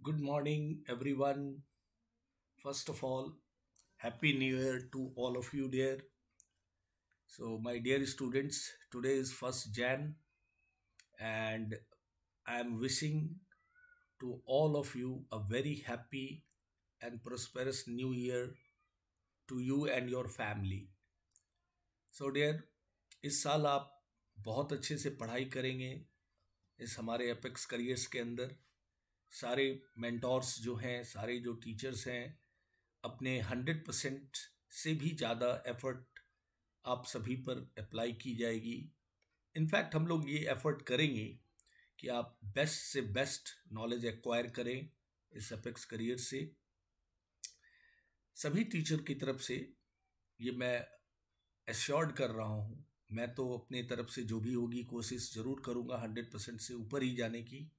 Good morning, everyone. First of all, Happy New Year to all of you, dear. So, my dear students, today is 1st Jan, and I am wishing to all of you a very happy and prosperous new year to you and your family. So, dear, इस साल आप बहुत अच्छे से पढ़ाई करेंगे इस हमारे एपेक्स करियर्स के अंदर। सारे मेंटोर्स जो हैं, सारे जो टीचर्स हैं, अपने 100% से भी ज़्यादा एफर्ट आप सभी पर अप्लाई की जाएगी। इनफैक्ट हम लोग ये एफर्ट करेंगे कि आप बेस्ट से बेस्ट नॉलेज एक्वायर करें इस अपेक्स करियर से। सभी टीचर की तरफ से ये मैं एश्योर्ड कर रहा हूँ। मैं तो अपने तरफ से जो भी होगी कोशिश ज़रूर करूँगा 100% से ऊपर ही जाने की,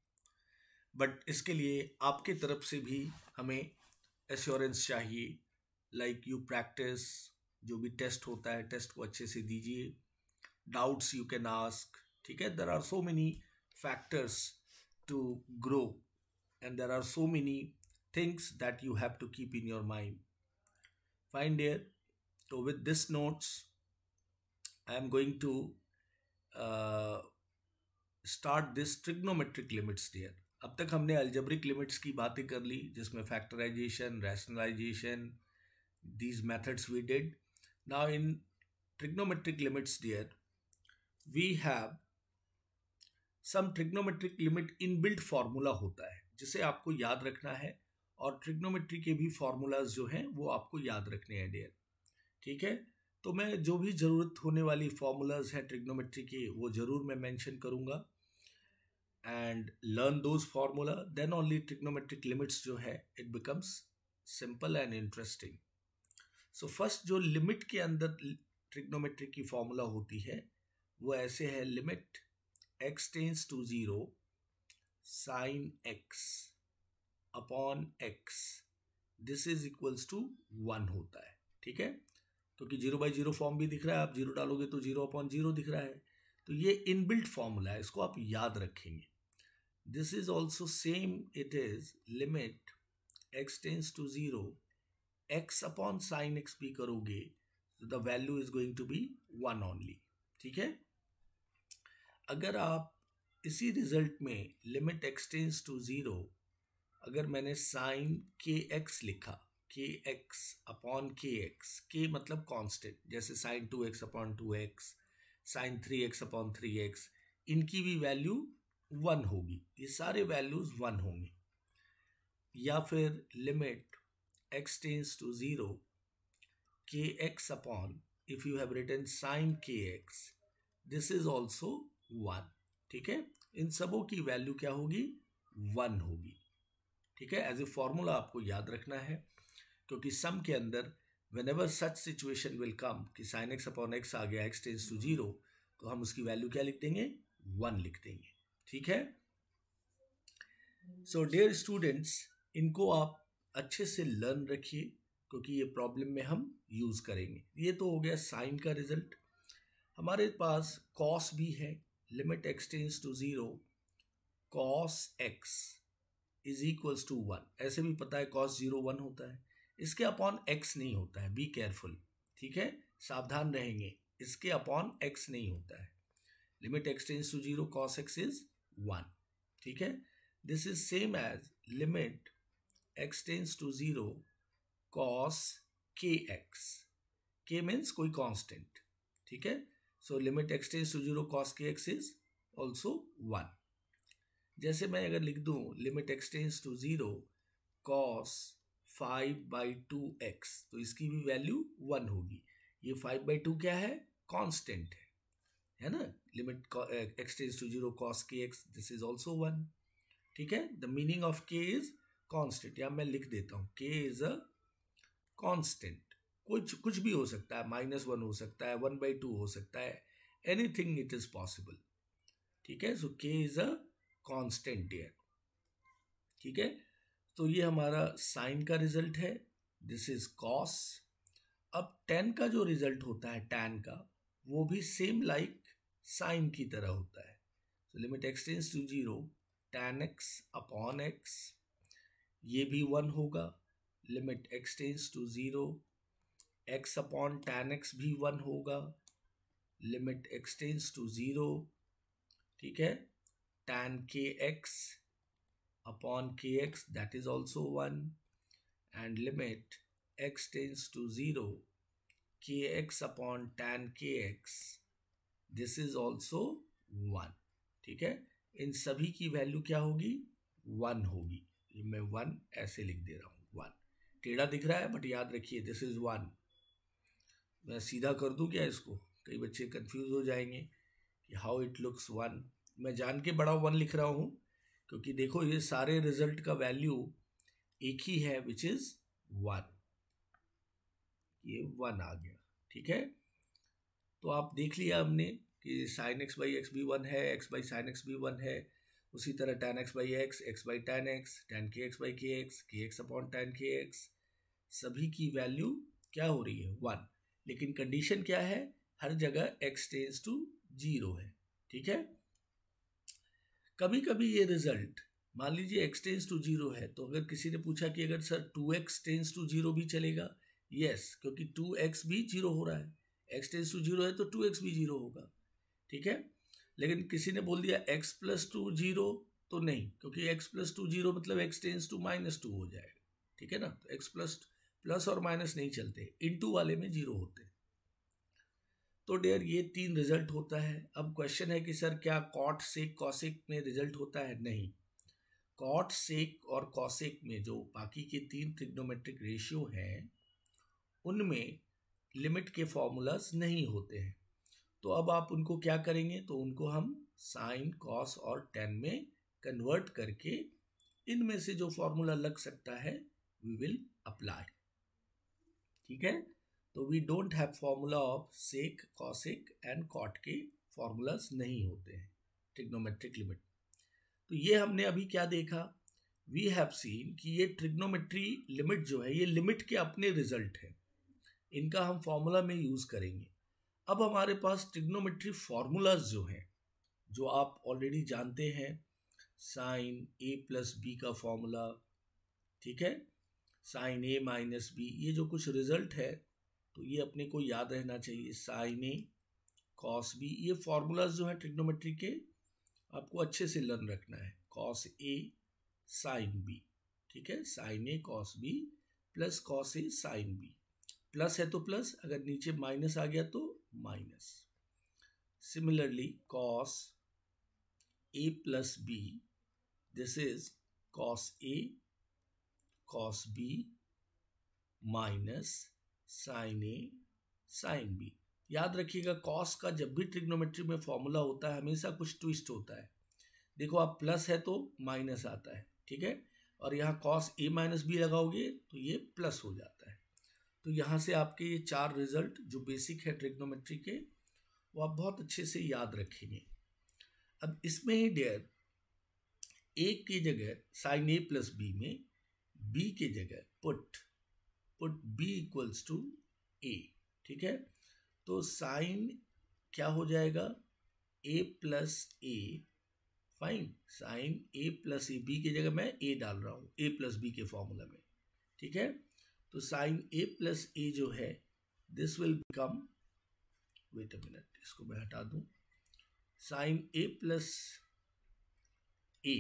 बट इसके लिए आपके तरफ से भी हमें एश्योरेंस चाहिए। लाइक यू प्रैक्टिस, जो भी टेस्ट होता है टेस्ट को अच्छे से दीजिए। डाउट्स यू कैन आस्क, ठीक है। There are so many factors to grow and there are so many things that you have to keep in your mind. Fine dear, तो with this notes I am going to start this trigonometric limits dear. अब तक हमने algebraic limits की बातें कर ली, जिसमें factorisation, rationalisation, these methods we did. Now in trigonometric limits, dear, we have some trigonometric limit inbuilt formula होता है जिसे आपको याद रखना है, और ट्रिग्नोमेट्री के भी फॉर्मूलाज जो हैं वो आपको याद रखने हैं डियर, ठीक है। तो मैं जो भी ज़रूरत होने वाली फॉर्मूलाज हैं ट्रिग्नोमेट्री के वो ज़रूर मैं मेंशन करूँगा, and learn those formula, then only trigonometric limits जो है it becomes simple and interesting. So first जो लिमिट के अंदर ट्रिग्नोमेट्री की फॉर्मूला होती है वो ऐसे है, limit x tends to 0 sine x upon x, this is equals to 1 होता है, ठीक है। क्योंकि 0/0 फॉर्म भी दिख रहा है, आप 0 डालोगे तो 0/0 दिख रहा है, तो ये इनबिल्ट फॉर्मूला है, इसको आप याद रखेंगे। This is also same, it is limit x tends to 0 x upon sine x भी करोगे तो the value is going to be 1 only, ठीक है। अगर आप इसी रिजल्ट में लिमिट x टेंस टू 0, अगर मैंने साइन kx लिखा, kx अपॉन kx, k मतलब कांस्टेंट, जैसे sine 2x upon 2x, sine 3x upon 3x, इनकी भी वैल्यू 1 होगी, ये सारे वैल्यूज 1 होंगे। या फिर limit x tends to 0 kx upon, if you have written sin kx, this is also 1, ठीक है। इन सबों की वैल्यू क्या होगी? 1 होगी, ठीक है। एज ए फॉर्मूला आपको याद रखना है, क्योंकि सम के अंदर whenever such situation will come कि sin x अपॉन x आ गया, x tends to 0, तो हम उसकी वैल्यू क्या लिख देंगे? 1 लिख देंगे, ठीक है। सो डियर स्टूडेंट्स, इनको आप अच्छे से लर्न रखिए, क्योंकि ये प्रॉब्लम में हम यूज़ करेंगे। ये तो हो गया साइन का रिजल्ट। हमारे पास कॉस भी है, limit x tends to 0 cos x is equals to 1। ऐसे भी पता है कॉस 0 1 होता है, इसके अपॉन x नहीं होता है, बी केयरफुल, ठीक है, सावधान रहेंगे, इसके अपॉन x नहीं होता है। Limit x tends to 0 cos x is 1, ठीक है। This is same as limit x tends to 0 cos kx, k means कोई कांस्टेंट, ठीक है। So limit x tends to 0 cos kx is also 1। जैसे मैं अगर लिख दूं limit x tends to 0 cos 5/2x, तो इसकी भी वैल्यू 1 होगी। ये 5/2 क्या है? कांस्टेंट है ना। Limit x tends to 0 cos kx, this is also 1, ठीक है। The meaning of k is constant, या मैं लिख देता हूं k इज अ कांस्टेंट। कुछ भी हो सकता है, -1 हो सकता है, 1/2 हो सकता है, एनीथिंग इट इज पॉसिबल, ठीक है। So k is a constant dear, ठीक है। तो ये हमारा साइन का रिजल्ट है, दिस इज कॉस। अब tan का जो रिजल्ट होता है, tan का, वो भी सेम लाइक साइन की तरह होता है। So limit x tends to 0 tan x upon x, ये भी 1 होगा, limit x tends to 0, x upon tan x भी 1 होगा, लिमिट x टेंस टू 0, ठीक है, tan kx upon kx that is also 1, and limit x tends to 0, kx upon tan kx this is also 1, ठीक है। इन सभी की value क्या होगी, 1 होगी। ये मैं 1 ऐसे लिख दे रहा हूँ, 1 टेढ़ा दिख रहा है बट याद रखिए दिस इज 1। मैं सीधा कर दूं क्या इसको, कई बच्चे कंफ्यूज हो जाएंगे कि हाउ इट लुक्स 1। मैं जान के बड़ा 1 लिख रहा हूँ क्योंकि देखो ये सारे रिजल्ट का वैल्यू एक ही है विच इज 1, ये 1 आ गया, ठीक है। तो आप देख लिया हमने कि sin x बाई एक्स भी 1 है, x बाई साइन एक्स भी 1 है, उसी तरह tan x by x by tan x, tan kx by kx upon tan kx, सभी की वैल्यू क्या हो रही है 1, लेकिन कंडीशन क्या है, हर जगह x टेंस टू 0 है, ठीक है। कभी कभी ये रिजल्ट मान लीजिए x टेंस टू 0 है, तो अगर किसी ने पूछा कि अगर सर 2x टेंस टू 0 भी चलेगा, यस, क्योंकि 2x भी 0 हो रहा है, x टेंस टू 0 है तो 2x भी 0 होगा, ठीक है। लेकिन किसी ने बोल दिया x प्लस टू 0, तो नहीं, क्योंकि x प्लस टू 0 मतलब x टेंस टू -2 हो जाएगा, ठीक है ना। तो x प्लस और माइनस नहीं चलते, इनटू वाले में 0 होते हैं। तो डियर ये 3 रिजल्ट होता है। अब क्वेश्चन है कि सर क्या कॉट सेक कॉसेक में रिजल्ट होता है, नहीं। कॉट सेक और कॉसेक में जो बाकी के 3 ट्रिग्नोमेट्रिक रेशियो हैं उनमें लिमिट के फॉर्मूलाज नहीं होते हैं। तो अब आप उनको क्या करेंगे, तो उनको हम साइन कॉस और टेन में कन्वर्ट करके इनमें से जो फॉर्मूला लग सकता है वी विल अप्लाई, ठीक है। तो we don't have formula of sec cosec and cot के फॉर्मूलाज नहीं होते हैं ट्रिग्नोमेट्रिक लिमिट। तो ये हमने अभी क्या देखा, वी हैव सीन कि ये ट्रिग्नोमेट्री लिमिट जो है ये लिमिट के अपने रिजल्ट है, इनका हम फॉर्मूला में यूज करेंगे। अब हमारे पास ट्रिग्नोमेट्री फॉर्मूलाज जो हैं, जो आप ऑलरेडी जानते हैं, साइन ए प्लस बी का फॉर्मूला, ठीक है, साइन ए माइनस बी, ये जो कुछ रिजल्ट है तो ये अपने को याद रहना चाहिए, साइन ए कॉस बी, ये फॉर्मूलाज जो है ट्रिग्नोमेट्री के आपको अच्छे से लर्न रखना है, कॉस ए साइन बी, ठीक है, sine A cos B plus cos A sine B, plus है तो प्लस, अगर नीचे माइनस आ गया तो minus. Similarly cos A plus B, this is cos A cos B minus sine A sine B. याद रखिएगा कॉस का जब भी ट्रिग्नोमेट्री में फॉर्मूला होता है हमेशा कुछ ट्विस्ट होता है। देखो आप प्लस है तो माइनस आता है, ठीक है, और यहाँ कॉस ए माइनस बी लगाओगे तो ये प्लस हो जाता है। तो यहाँ से आपके ये 4 रिजल्ट जो बेसिक है ट्रिग्नोमेट्री के वो आप बहुत अच्छे से याद रखेंगे। अब इसमें ही डियर ए की जगह साइन ए प्लस बी में बी की जगह पुट बी इक्वल्स टू ए, ठीक है। तो साइन क्या हो जाएगा, ए प्लस ए, फाइन, साइन ए प्लस ए, बी की जगह मैं ए डाल रहा हूँ ए प्लस बी के फॉर्मूला में, ठीक है। तो साइन ए प्लस ए जो है this will become, wait a minute इसको मैं हटा दूं, साइन ए प्लस ए,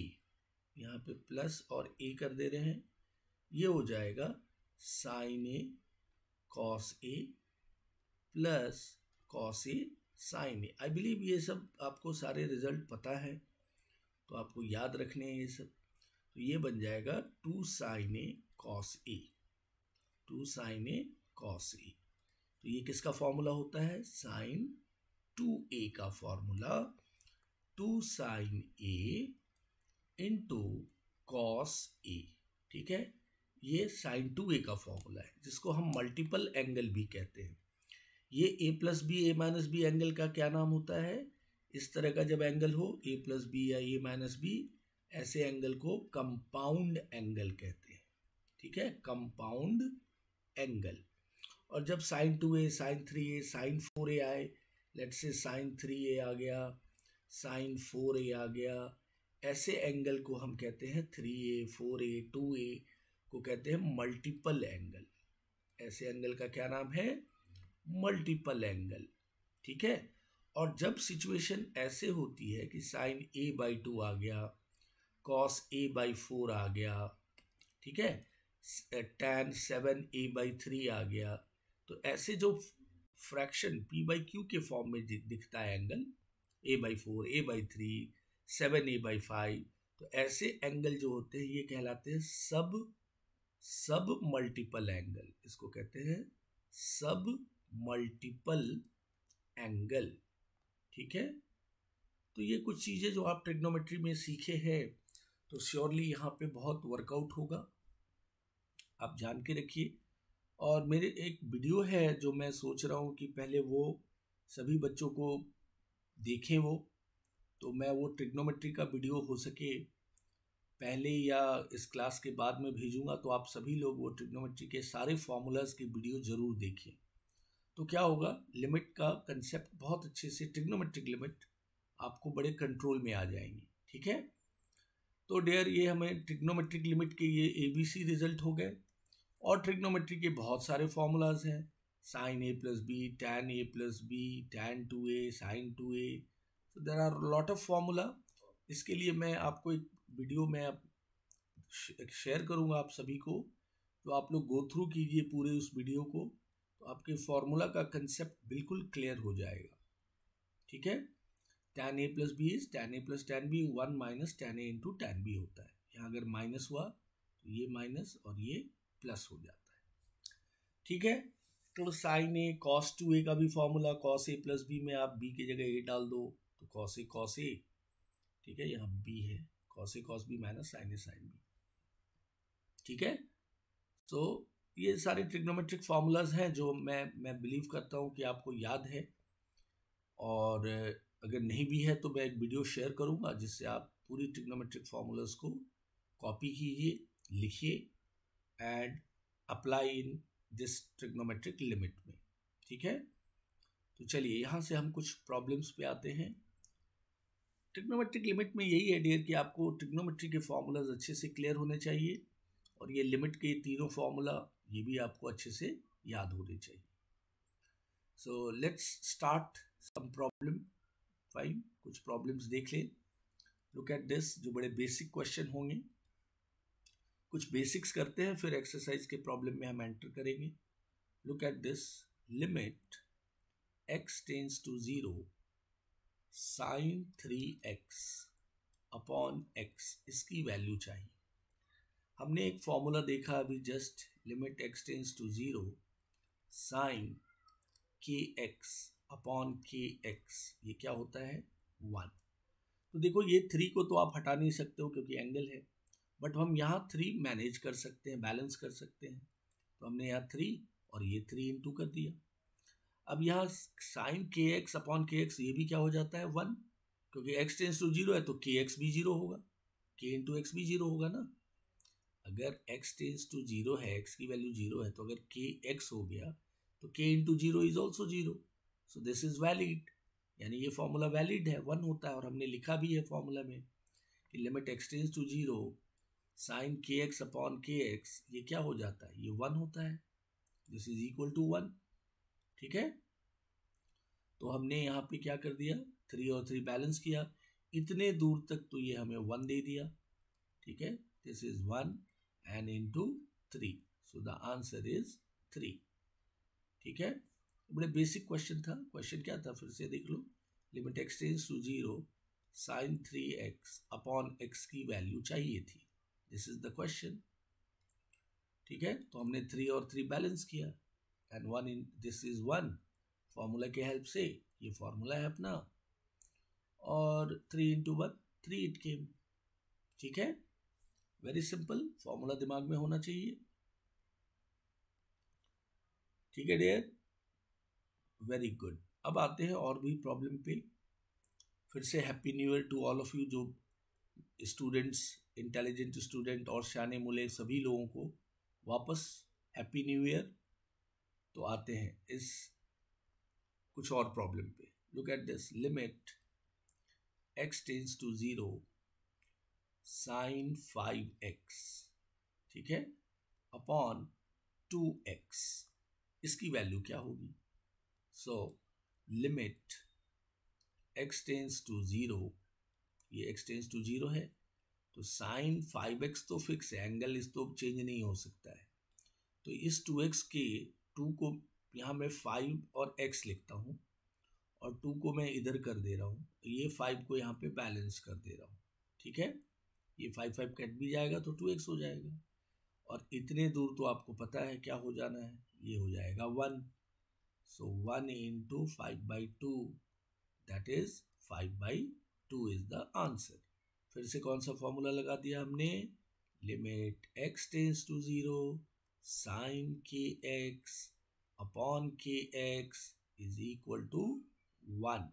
यहाँ पे प्लस और ए कर दे रहे हैं, ये हो जाएगा sine A cos A plus cos A sine A. I believe ये सब आपको सारे रिजल्ट पता है तो आपको याद रखने हैं ये सब। तो ये बन जाएगा 2 sign A cos A, 2 sign A cos ए। तो ये किसका फॉर्मूला होता है, साइन 2a का formula, 2 sign A into cos A, ठीक है। ये साइन 2a का फॉर्मूला है जिसको हम मल्टीपल एंगल भी कहते हैं। ये ए प्लस बी ए माइनस बी एंगल का क्या नाम होता है, इस तरह का जब एंगल हो ए प्लस बी या ए माइनस बी, ऐसे एंगल को कंपाउंड एंगल कहते हैं, ठीक है, कंपाउंड एंगल। और जब sign 2a sign 3a sign 4a आए, लेट्स से साइन 3a आ गया, साइन 4a आ गया, ऐसे एंगल को हम कहते हैं 3a 4a 2a, को कहते हैं मल्टीपल एंगल। ऐसे एंगल का क्या नाम है? Multiple angle. ठीक है। और जब सिचुएशन ऐसे होती है कि साइन a/2 आ गया, कॉस a/4 आ गया, ठीक है, tan 7a/3 आ गया, तो ऐसे जो फ्रैक्शन p/q के फॉर्म में दिखता है एंगल a/4, a/3, 7a/5, तो ऐसे एंगल जो होते हैं ये कहलाते हैं सब मल्टीपल एंगल। इसको कहते हैं सब मल्टीपल एंगल। ठीक है। तो ये कुछ चीजें जो आप ट्रिग्नोमेट्री में सीखे हैं, तो श्योरली यहाँ पे बहुत वर्कआउट होगा, आप जान के रखिए। और मेरे एक वीडियो है जो मैं सोच रहा हूँ कि पहले वो सभी बच्चों को देखें, वो तो मैं वो ट्रिग्नोमेट्री का वीडियो हो सके पहले या इस क्लास के बाद में भेजूंगा, तो आप सभी लोग वो ट्रिग्नोमेट्री के सारे फॉर्मूलाज की वीडियो जरूर देखें। तो क्या होगा, लिमिट का कंसेप्ट बहुत अच्छे से, ट्रिग्नोमेट्रिक लिमिट आपको बड़े कंट्रोल में आ जाएंगी। ठीक है। तो डियर, ये हमें ट्रिग्नोमेट्रिक लिमिट के ये ABC रिजल्ट हो गए। और ट्रिग्नोमेट्री के बहुत सारे फॉर्मूलाज हैं, sign a+b, tan a+b, tan 2a, sin 2a, so there are lot of formula। इसके लिए मैं आपको एक वीडियो में शेयर करूंगा आप सभी को, तो आप लोग गो थ्रू कीजिए पूरे उस वीडियो को, तो आपके फॉर्मूला का कंसेप्ट बिल्कुल क्लियर हो जाएगा। ठीक है। tan a+b is tan a + tan b, 1 - tan a × tan b होता है। यहाँ अगर माइनस हुआ तो ये माइनस और ये प्लस हो जाता है। ठीक है। तो साइन a cos 2a का भी फॉर्मूला, cos a + b में आप b की जगह a डाल दो तो cos a, ठीक है, यहाँ b है, cos a cos b - sin a sin b। ठीक है। तो ये सारे ट्रिग्नोमेट्रिक फॉर्मूलाज हैं जो मैं बिलीव करता हूँ कि आपको याद है, और अगर नहीं भी है तो मैं एक वीडियो शेयर करूंगा जिससे आप पूरी ट्रिग्नोमेट्रिक फॉर्मूलाज को कॉपी कीजिए, लिखिए and apply in this trigonometric limit में। ठीक है। तो चलिए यहाँ से हम कुछ प्रॉब्लम्स पे आते हैं। ट्रिग्नोमेट्रिक लिमिट में यही है डियर कि आपको ट्रिग्नोमेट्री के फॉर्मूलाज अच्छे से क्लियर होने चाहिए, और ये लिमिट के तीनों फॉर्मूला ये भी आपको अच्छे से याद होने चाहिए। So let's start some problem. Fine, कुछ प्रॉब्लम्स देख लें। लुक एट दिस, जो बड़े बेसिक क्वेश्चन होंगे। कुछ बेसिक्स करते हैं, फिर एक्सरसाइज के प्रॉब्लम में हम एंटर करेंगे। Look at this, limit x tends to 0 sin 3x upon x, इसकी वैल्यू चाहिए। हमने एक फॉर्मूला देखा अभी just, limit x tends to 0 sin kx upon kx, ये क्या होता है? 1। तो देखो ये 3 को तो आप हटा नहीं सकते हो क्योंकि एंगल है, बट हम यहाँ 3 मैनेज कर सकते हैं, बैलेंस कर सकते हैं। तो हमने यहाँ 3 और ये 3 इंटू कर दिया। अब यहाँ साइन kx अपॉन kx, ये भी क्या हो जाता है? 1, क्योंकि x टेंड्स टू 0 है तो kx भी 0 होगा, k इंटू एक्स भी 0 होगा ना। अगर x टेंड्स टू 0 है, x की वैल्यू 0 है, तो अगर kx हो गया तो k into 0 is also 0, so this is valid, यानी ये फॉर्मूला वैलिड है, 1 होता है। और हमने लिखा भी है फॉर्मूला में कि limit x tends to 0 sine kx upon kx, ये क्या हो जाता है? ये 1 होता है, दिस इज इक्वल टू 1। ठीक है। तो हमने यहाँ पे क्या कर दिया, 3 और 3 बैलेंस किया, इतने दूर तक तो ये हमें 1 दे दिया। ठीक है, this is 1 and into 3, so the answer is 3। ठीक है। बड़े बेसिक क्वेश्चन था। क्वेश्चन क्या था, फिर से देख लो। Limit x tends to 0 sine 3x upon x की वैल्यू चाहिए थी, दिस इज द क्वेश्चन। ठीक है। तो हमने 3 और 3 बैलेंस किया and 1 in, this is 1, formula के हेल्प से, ये फॉर्मूला है अपना, और 3 इंटू 1, 3 इट केम। ठीक है। वेरी सिंपल, फॉर्मूला दिमाग में होना चाहिए। ठीक है डियर, वेरी गुड। अब आते हैं और भी प्रॉब्लम पे। फिर से happy new year to all of you, जो स्टूडेंट्स, इंटेलिजेंट स्टूडेंट और शाने मुले सभी लोगों को वापस हैप्पी न्यू ईयर। तो आते हैं इस कुछ और प्रॉब्लम पे। Look at this, limit x tends to 0 sine 5x। ठीक है। अपॉन 2x, इसकी वैल्यू क्या होगी? So limit x tends to 0, ये x टेंस टू 0 है, तो साइन 5x तो फिक्स है, एंगल इस तो चेंज नहीं हो सकता है, तो इस 2x के 2 को यहाँ मैं 5 और x लिखता हूँ और 2 को मैं इधर कर दे रहा हूँ, ये 5 को यहाँ पे बैलेंस कर दे रहा हूँ, ठीक है। ये 5 कट भी जाएगा तो 2x हो जाएगा, और इतने दूर तो आपको पता है क्या हो जाना है, ये हो जाएगा 1। So 1 into 5/2, that is 5/2 is the answer. फिर से कौन सा फॉर्मूला लगा दिया हमने? Limit x tends to 0 sine kx upon kx is equal to 1,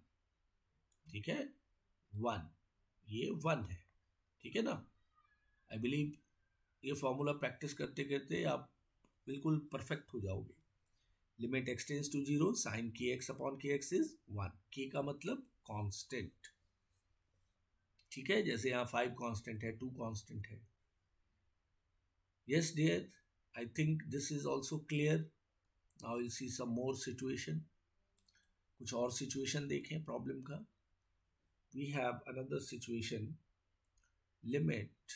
ठीक है, 1, ये 1 है, ठीक है ना। आई बिलीव ये फॉर्मूला प्रैक्टिस करते करते आप बिल्कुल परफेक्ट हो जाओगे। Limit x tends to 0 sine kx upon kx is 1, k का मतलब कांस्टेंट, ठीक है, जैसे यहाँ 5 कांस्टेंट है, 2 कांस्टेंट है। Yes dear, I think this is also clear. Now will see some more situation, कुछ और सिचुएशन देखें प्रॉब्लम का। We have another situation, limit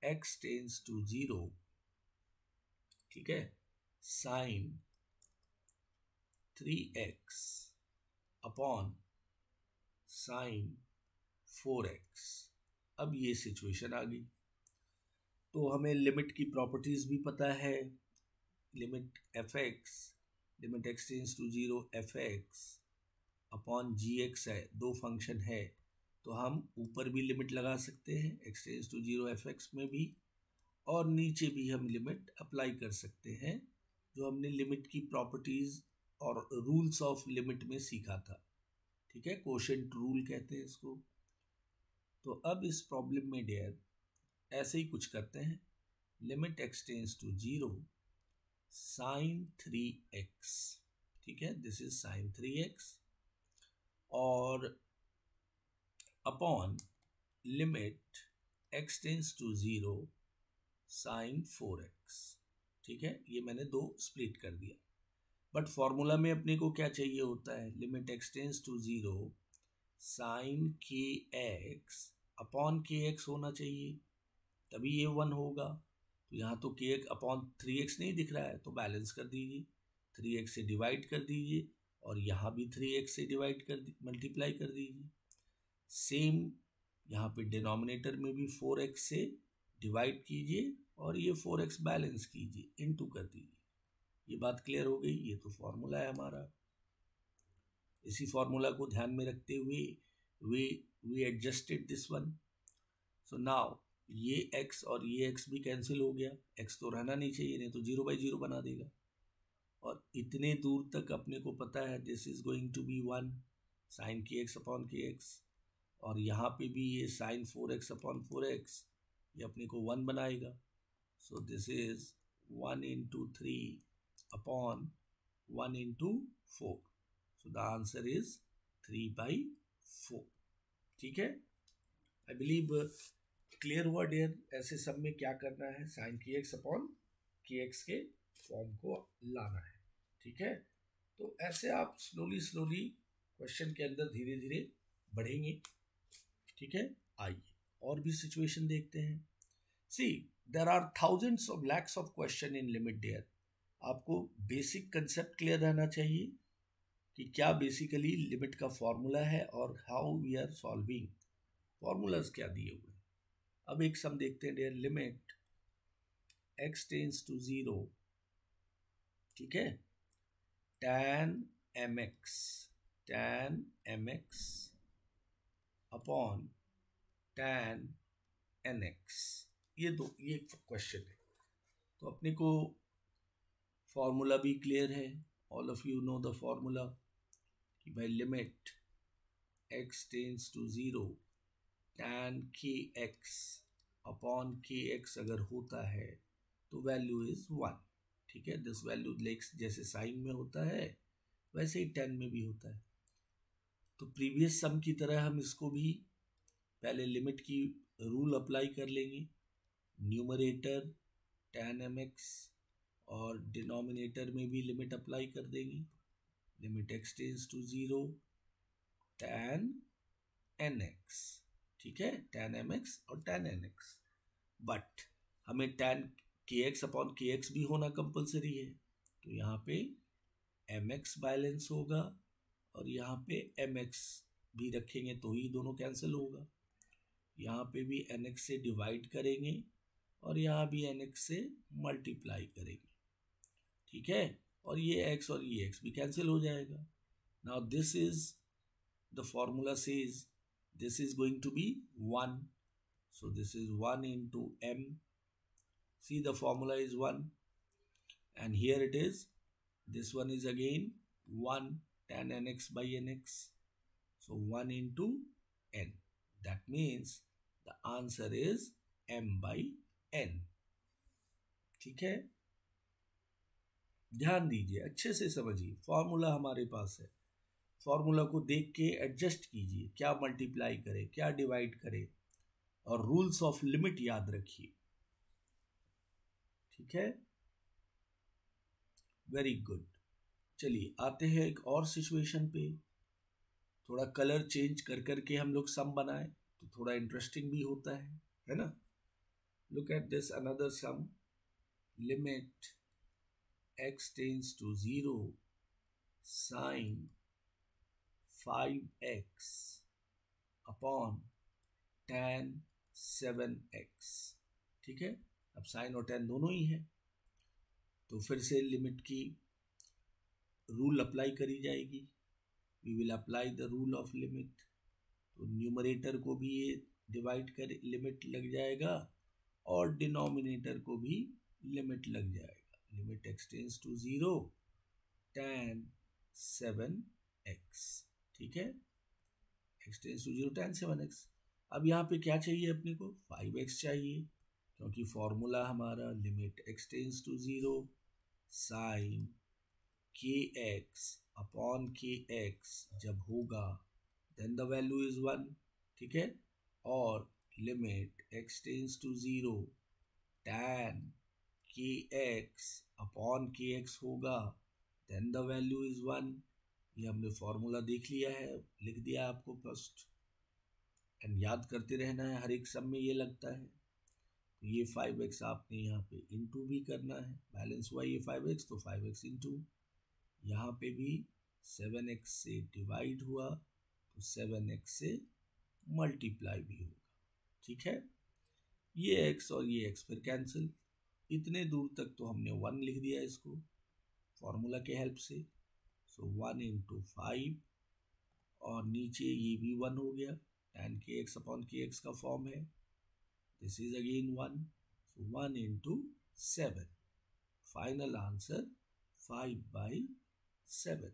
x tends to 0, ठीक है, sign 3x upon sine 4x। अब ये सिचुएशन आ गई, तो हमें लिमिट की प्रॉपर्टीज भी पता है। Limit fx, limit x tends to 0 fx upon gx है, दो फंक्शन है, तो हम ऊपर भी लिमिट लगा सकते हैं x टेंस टू 0 fx में भी, और नीचे भी हम लिमिट अप्लाई कर सकते हैं, जो हमने लिमिट की प्रॉपर्टीज और रूल्स ऑफ लिमिट में सीखा था, ठीक है, कोशेंट रूल कहते हैं इसको। तो अब इस प्रॉब्लम में डियर ऐसे ही कुछ करते हैं, limit x tends to 0 sine 3x, ठीक है, दिस इज साइन 3x, और upon limit x tends to 0 sine 4x, ठीक है, ये मैंने दो स्प्लिट कर दिया। बट फॉर्मूला में अपने को क्या चाहिए होता है? Limit x tends to 0 sine kx upon kx होना चाहिए, तभी ये 1 होगा। तो यहाँ तो kx अपॉन 3x नहीं दिख रहा है, तो बैलेंस कर दीजिए, 3x से डिवाइड कर दीजिए, और यहाँ भी 3x से डिवाइड कर मल्टीप्लाई कर दीजिए। सेम यहाँ पे डिनोमिनेटर में भी 4x से डिवाइड कीजिए, और ये 4x बैलेंस कीजिए, इनटू कर दीजिए। ये बात क्लियर हो गई, ये तो फॉर्मूला है हमारा। इसी फॉर्मूला को ध्यान में रखते हुए we adjusted this one. So now ये x और ये x भी कैंसिल हो गया, x तो रहना नहीं चाहिए, नहीं तो 0/0 बना देगा, और इतने दूर तक अपने को पता है this is going to be 1 sine kx upon kx, और यहाँ पे भी ये साइन 4x अपॉन 4x ये अपने को 1 बनाएगा। So this is 1 into 3 upon 1 into 4, so the answer is 3/4, ठीक है। आई बिलीव क्लियर हुआ डियर। ऐसे सब में क्या करना है, साइन kx अपॉन kx के फॉर्म को लाना है, ठीक है। तो ऐसे आप स्लोली क्वेश्चन के अंदर धीरे धीरे बढ़ेंगे, ठीक है। आइए और भी सिचुएशन देखते हैं। See there are thousands of lakhs of question in limit dear. आपको बेसिक कंसेप्ट क्लियर रहना चाहिए कि क्या बेसिकली लिमिट का फॉर्मूला है और how we are solving, formulas क्या दिए हुए हैं। अब एक सम देखते हैं dear, limit x tends to 0, ठीक है, tan mx upon tan nx, ये क्वेश्चन है। तो अपने को फॉर्मूला भी क्लियर है, all of you know the formula, कि भाई limit x tends to 0 tan kx upon kx अगर होता है तो वैल्यू इज 1, ठीक है। दिस वैल्यू लेक्स जैसे साइन में होता है वैसे ही tan में भी होता है। तो प्रीवियस सम की तरह हम इसको भी पहले लिमिट की रूल अप्लाई कर लेंगे। न्यूमरेटर tan mx, और डिनोमिनेटर में भी लिमिट अप्लाई कर देंगे, limit x tends to 0 tan nx, ठीक है, tan mx और tan nx। बट हमें tan kx अपॉन kx भी होना कंपलसरी है, तो यहाँ पे mx बैलेंस होगा और यहाँ पे mx भी रखेंगे तो ही दोनों कैंसिल होगा। यहाँ पे भी nx से डिवाइड करेंगे और यहाँ भी nx से मल्टीप्लाई करेंगे, ठीक है, और ये x और ये x भी कैंसिल हो जाएगा। Now this is the formula says this is going to be 1, so this is 1 into m, see the formula is 1, and here it is, this one is again 1 tan nx by nx, so 1 into n, that means the answer is m by n, ठीक है। ध्यान दीजिए, अच्छे से समझिए, formula हमारे पास है, formula को देख के एडजस्ट कीजिए, क्या मल्टीप्लाई करें क्या डिवाइड करें, और रूल्स ऑफ लिमिट याद रखिए, ठीक है, वेरी गुड। चलिए आते हैं एक और सिचुएशन पे, थोड़ा कलर चेंज कर करके हम लोग सम बनाए तो थोड़ा इंटरेस्टिंग भी होता है ना। Look at this another sum, limit x tends to 0 sine 5x upon tan 7x, ठीक है, अब साइन और tan दोनों ही है, तो फिर से लिमिट की रूल अप्लाई करी जाएगी, we will apply the rule of limit, तो न्यूमरेटर को भी ये डिवाइड कर लिमिट लग जाएगा और डिनोमिनेटर को भी लिमिट लग जाएगा, limit x tends to 0 tan 7x, ठीक है, x tends to 0 tan 7x। अब यहाँ पे क्या चाहिए अपने को, 5x चाहिए, क्योंकि फॉर्मूला हमारा limit x tends to 0 sine kx upon kx जब होगा देन द वैल्यू इज 1, ठीक है, और limit x tends to 0 tan kx upon kx होगा देन द वैल्यू इज 1। ये हमने फॉर्मूला देख लिया है, लिख दिया आपको फर्स्ट, एंड याद करते रहना है, हर एक सम में ये लगता है। तो ये 5x आपने यहाँ पे इंटू भी करना है, बैलेंस हुआ ये 5x, तो 5x इंटू, यहाँ पे भी 7x से डिवाइड हुआ तो 7x से मल्टीप्लाई भी होगा, ठीक है, ये x और ये x फिर कैंसिल, इतने दूर तक तो हमने 1 लिख दिया इसको फॉर्मूला के हेल्प से, सो 1 इंटू 5, और नीचे ये भी 1 हो गया, tan kx अपॉन kx का फॉर्म है, this is again 1, so 1 into 7, final answer 5/7,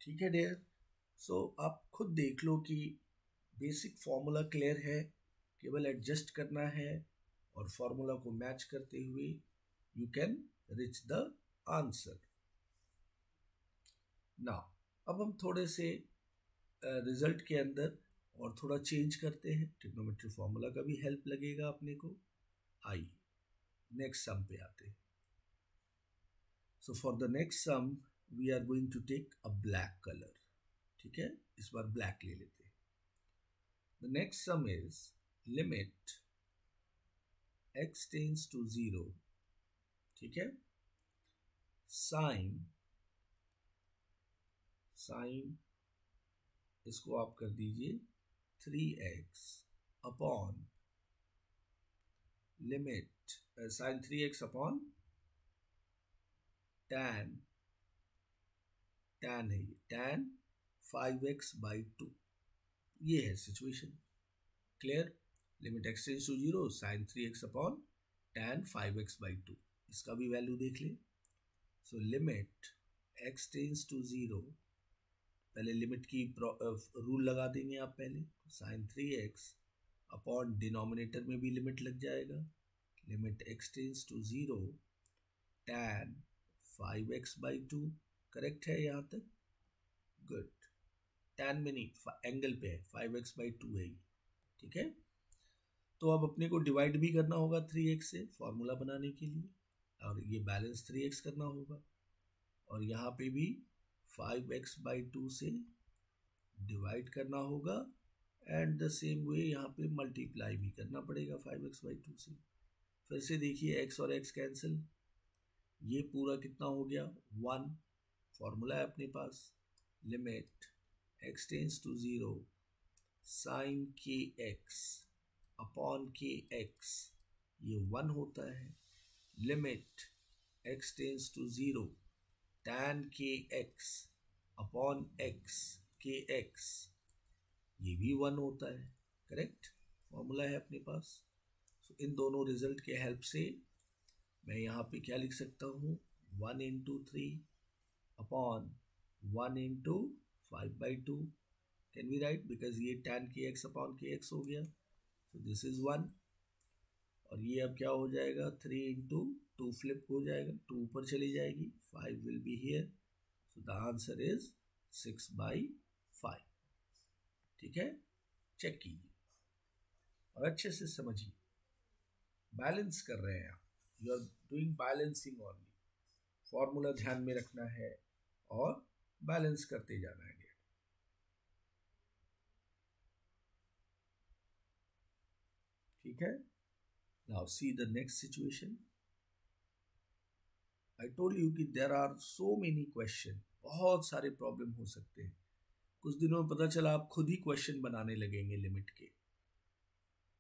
ठीक है डियर। सो आप खुद देख लो कि बेसिक फॉर्मूला क्लियर है, केवल एडजस्ट करना है और फॉर्मूला को मैच करते हुए you can rich the answer. Now अब हम थोड़े से रिजल्ट के अंदर और थोड़ा चेंज करते हैं, ट्रिग्नोमेट्री फॉर्मूला का भी हेल्प लगेगा अपने को। आइए नेक्स्ट सम पे आते हैं। So for the next sum we are going to take a black colour, ठीक है, इस बार ब्लैक ले लेते हैं। The next sum is limit x tends to 0, ठीक है, साइन इसको आप कर दीजिए 3x upon limit sine 3x upon tan है ये tan 5x/2, ये है situation, clear. Limit x tends to 0 sine 3x upon tan 5x/2, इसका भी वैल्यू देख ले। So limit x tends to 0, पहले लिमिट की रूल लगा देंगे आप पहले, साइन 3x अपॉन डिनोमिनेटर में भी लिमिट लग जाएगा, limit x tends to 0 tan 5x/2, correct है यहाँ तक, गुड, tan में नहीं एंगल पे है, 5x/2 है ये, ठीक है। तो अब अपने को डिवाइड भी करना होगा 3x से फॉर्मूला बनाने के लिए, और ये बैलेंस 3x करना होगा, और यहाँ पे भी 5x/2 से डिवाइड करना होगा, एंड द सेम वे यहाँ पे मल्टीप्लाई भी करना पड़ेगा 5x/2 से। फिर से देखिए x और x कैंसिल, ये पूरा कितना हो गया 1। फॉर्मूला है अपने पास, limit x tends to 0 sine kx upon kx, ये 1 होता है। Limit x tends to 0 tan kx upon x kx, ये भी 1 होता है। करेक्ट फॉर्मूला है अपने पास। सो इन दोनों रिजल्ट के हेल्प से मैं यहाँ पे क्या लिख सकता हूँ, 1 into 3 upon 1 into 5/2 can we write, because ये tan kx अपॉन kx हो गया, सो दिस इज 1। और ये अब क्या हो जाएगा, 3 इंटू 2 फ्लिप हो जाएगा, 2 ऊपर चली जाएगी, 5 will be here, so the answer is 6/5। ठीक है, चेक कीजिए और अच्छे से समझिए। बैलेंस कर रहे हैं आप, you are doing balancing only. Formula ध्यान में रखना है और बैलेंस करते जाना है। ठीक है, now see the next situation. I told you कि there are so many question, बहुत सारे प्रॉब्लम हो सकते हैं। कुछ दिनों में पता चला आप खुद ही क्वेश्चन बनाने लगेंगे लिमिट के।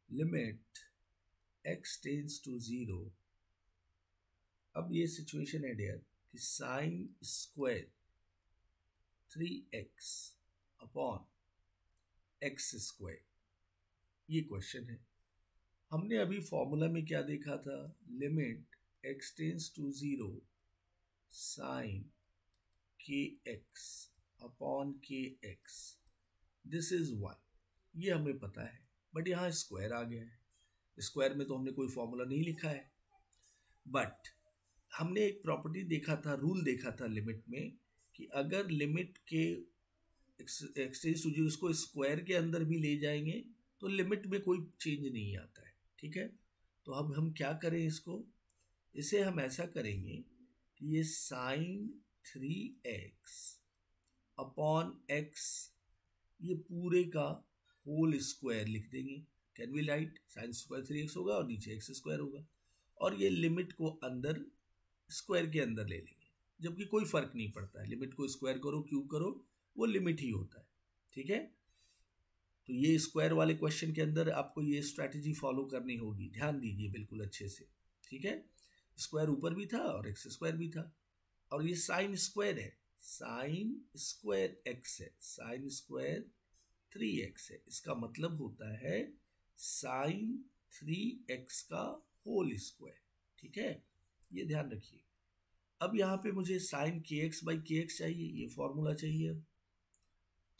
लिमिट x टेंस टू 0, अब ये सिचुएशन है डियर कि sine square 3x upon x square, ये क्वेश्चन है। हमने अभी फॉर्मूला में क्या देखा था, limit x tends to 0 sine kx upon kx, this is 1, ये हमें पता है। बट यहाँ स्क्वायर आ गया है, स्क्वायर में तो हमने कोई फॉर्मूला नहीं लिखा है, बट हमने एक प्रॉपर्टी देखा था, रूल देखा था लिमिट में, कि अगर लिमिट के एक्सटेंस टू 0 इसको स्क्वायर के अंदर भी ले जाएंगे तो लिमिट में कोई चेंज नहीं आता है। ठीक है, तो अब हम क्या करें इसको, इसे हम ऐसा करेंगे कि ये साइन 3x अपॉन x, ये पूरे का होल स्क्वायर लिख देंगे। Can we write, sine square 3x होगा और नीचे x स्क्वायर होगा, और ये लिमिट को अंदर स्क्वायर के अंदर ले लेंगे, जबकि कोई फर्क नहीं पड़ता है, लिमिट को स्क्वायर करो क्यूब करो वो लिमिट ही होता है। ठीक है, तो ये स्क्वायर वाले क्वेश्चन के अंदर आपको ये स्ट्रैटेजी फॉलो करनी होगी, ध्यान दीजिए बिल्कुल अच्छे से। ठीक है, स्क्वायर ऊपर भी था और एक्स स्क्वायर भी था, और ये साइन स्क्वायर है, साइन स्क्वायर एक्स है, साइन स्क्वायर 3x है, इसका मतलब होता है साइन 3x का होल स्क्वायर। ठीक है, ये ध्यान रखिए। अब यहाँ पे मुझे साइन kx/kx चाहिए, ये फॉर्मूला चाहिए।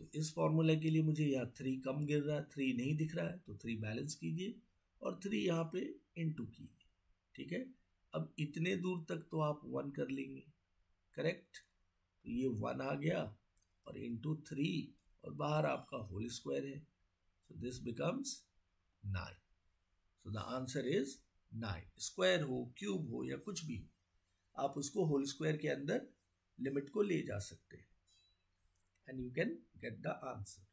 तो इस फॉर्मूला के लिए मुझे यहाँ 3 कम गिर रहा है, 3 नहीं दिख रहा है, तो 3 बैलेंस कीजिए और 3 यहाँ पे इनटू कीजिए। ठीक है, अब इतने दूर तक तो आप 1 कर लेंगे। करेक्ट, तो ये 1 आ गया और इनटू 3, और बाहर आपका होल स्क्वायर है, so this becomes 9। So the answer is 9। Square हो, क्यूब हो या कुछ भी, आप उसको होल स्क्वायर के अंदर लिमिट को ले जा सकते हैं, and you can get the answer.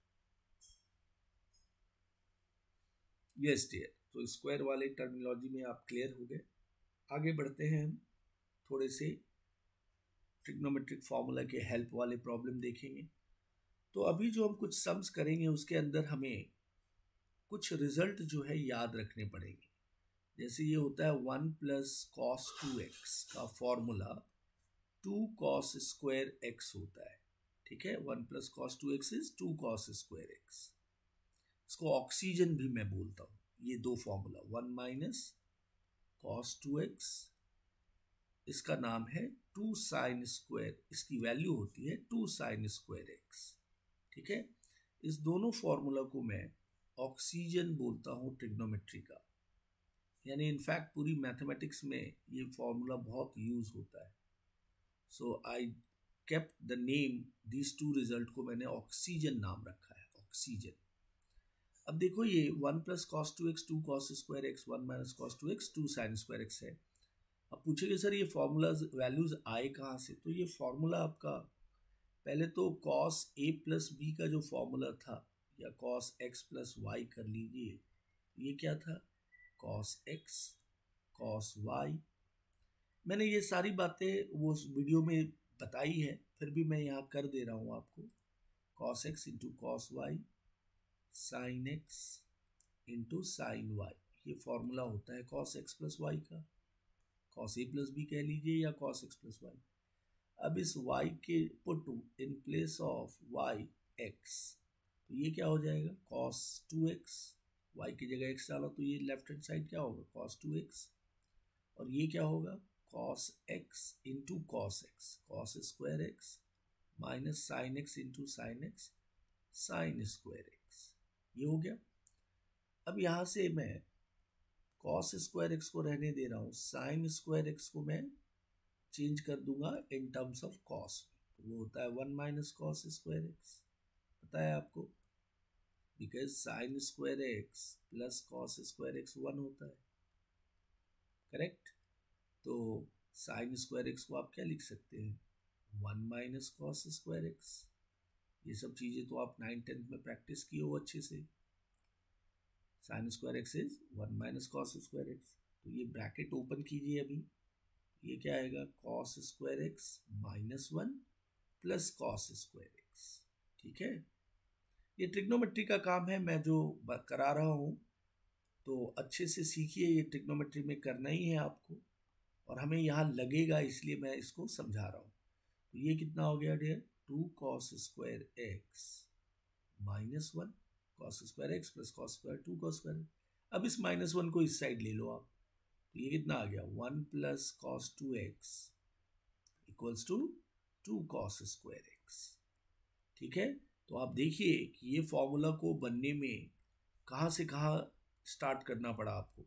Yes dear, तो स्क्वायर वाले टर्मिनोलॉजी में आप क्लियर हो गए। आगे बढ़ते हैं, हम थोड़े से ट्रिग्नोमेट्रिक फॉर्मूला के हेल्प वाले प्रॉब्लम देखेंगे। तो अभी जो हम कुछ सम्स करेंगे उसके अंदर हमें कुछ रिजल्ट जो है याद रखने पड़ेंगे। जैसे ये होता है 1 प्लस कॉस 2x का फॉर्मूला 2 कॉस स्क्वायर x होता है। ठीक है, 1 plus cos 2x is 2 cos square x। इसको ऑक्सीजन भी मैं बोलता हूँ, ये दो फॉर्मूला 1 माइनस कॉस 2x, इसका नाम है 2 साइन स्क्वायर, इसकी वैल्यू होती है 2 साइन स्क्वायर x। ठीक है, इस दोनों फॉर्मूला को मैं ऑक्सीजन बोलता हूँ ट्रिग्नोमेट्री का, यानी इनफैक्ट पूरी मैथमेटिक्स में ये फॉर्मूला बहुत यूज होता है। So I kept the name, these two result को मैंने ऑक्सीजन नाम रखा है, ऑक्सीजन। अब देखो ये 1 plus cos 2x 2 cos square x 1 minus cos 2x 2 sine square x है। अब पूछेंगे सर ये फॉर्मूलाज वैल्यूज आए कहाँ से, तो ये फॉर्मूला आपका पहले तो कॉस a प्लस बी का जो फॉर्मूला था, या कॉस x प्लस वाई कर लीजिए, ये क्या था, कॉस x कॉस y। मैंने ये सारी बातें वो वीडियो में बताई है, फिर भी मैं यहाँ कर दे रहा हूँ आपको। Cos x into cos y sine x into sine y, ये फॉर्मूला होता है कॉस x प्लस वाई का, कॉस a प्लस बी कह लीजिए या कॉस x प्लस वाई। अब इस y के put in place of y x, तो ये क्या हो जाएगा कॉस 2x, y की जगह x डालो तो ये लेफ्ट हैंड साइड क्या होगा कॉस 2x, और ये क्या होगा cos x into cos x cos square x minus sine x into sine x sine square x, ये हो गया। अब यहाँ से मैं कॉस स्क्वायर x को रहने दे रहा हूँ, साइन स्क्वायर x को मैं चेंज कर दूंगा इन टर्म्स ऑफ कॉस, तो वो होता है 1 माइनस कॉस स्क्वायर x, पता है आपको, because sign square x plus cos square x 1 होता है, करेक्ट। तो साइन स्क्वायर एक्स को आप क्या लिख सकते हैं 1 माइनस कॉस स्क्वायर एक्स। ये सब चीज़ें तो आप 9th-10th में प्रैक्टिस किए हो अच्छे से। Sign square x is 1 minus cos square x, तो ये ब्रैकेट ओपन कीजिए अभी, ये क्या आएगा cos square x minus 1 plus cos square x, ठीक है। ये ट्रिग्नोमेट्री का काम है, मैं जो करा रहा हूँ तो अच्छे से सीखिए, ये ट्रिग्नोमेट्री में करना ही है आपको, और हमें यहाँ लगेगा इसलिए मैं इसको समझा रहा हूँ। तो ये कितना हो गया dear 2 cos square x minus 1 cos square x plus cos square 2 cos square. अब इस माइनस 1 को इस साइड ले लो आप, तो ये कितना आ गया 1 plus cos 2x equals to 2 cos square x, ठीक है। तो आप देखिए कि ये फॉर्मूला को बनने में कहाँ से कहाँ स्टार्ट करना पड़ा आपको।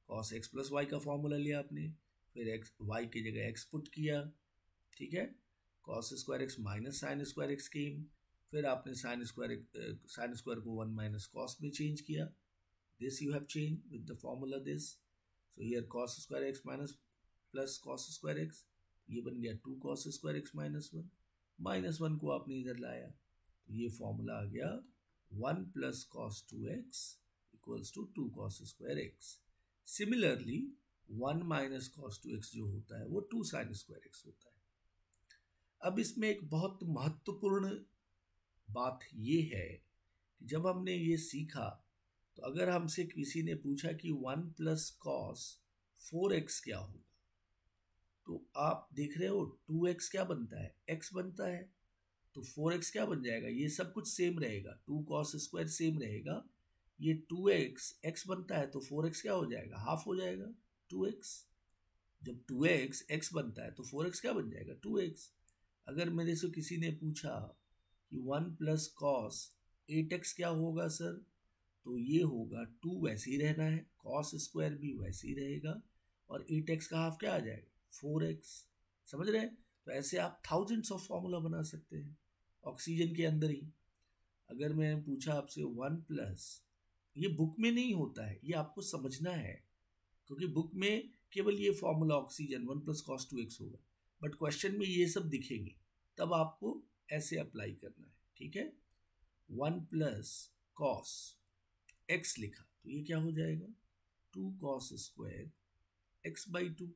कॉस एक्स प्लस वाई का फॉर्मूला लिया आपने, फिर एक्स वाई की जगह एक्स पुट किया, ठीक है। Cos square x minus sine square x came, फिर आपने साइन स्क्वायर को 1 माइनस कॉस में चेंज किया, this you have change with the formula this, so here cos square x minus plus cos square x, ये बन गया 2 cos square x minus 1, minus 1 को आपने इधर लाया, तो ये फॉर्मूला आ गया 1 plus cos 2x equals to 2 cos square x. Similarly 1 minus cos 2x जो होता है वो 2 साइन स्क्वायर एक्स होता है। अब इसमें एक बहुत महत्वपूर्ण बात ये है कि जब हमने ये सीखा, तो अगर हमसे किसी ने पूछा कि 1 प्लस कॉस 4x क्या होगा, तो आप देख रहे हो 2x क्या बनता है x बनता है, तो 4x क्या बन जाएगा, ये सब कुछ सेम रहेगा, 2 कॉस स्क्वायर सेम रहेगा, ये 2x x बनता है तो 4x क्या हो जाएगा हाफ हो जाएगा 2x। जब 2x x बनता है तो 4x क्या बन जाएगा 2x। अगर मेरे से किसी ने पूछा कि 1 प्लस कॉस 8x क्या होगा सर, तो ये होगा 2 वैसे ही रहना है, कॉस स्क्वायर भी वैसे ही रहेगा, और 8x का हाफ क्या आ जाएगा 4x। समझ रहे हैं, तो ऐसे आप थाउजेंड्स ऑफ फॉर्मूला बना सकते हैं ऑक्सीजन के अंदर ही। अगर मैं पूछा आपसे 1 प्लस, ये बुक में नहीं होता है, ये आपको समझना है, क्योंकि बुक में केवल ये formula oxygen 1 plus cos 2x होगा, बट क्वेश्चन में ये सब दिखेंगे, तब आपको ऐसे अप्लाई करना है, ठीक है। 1 प्लस कॉस x लिखा तो ये क्या हो जाएगा 2 कॉस स्क्वायर x बाई 2,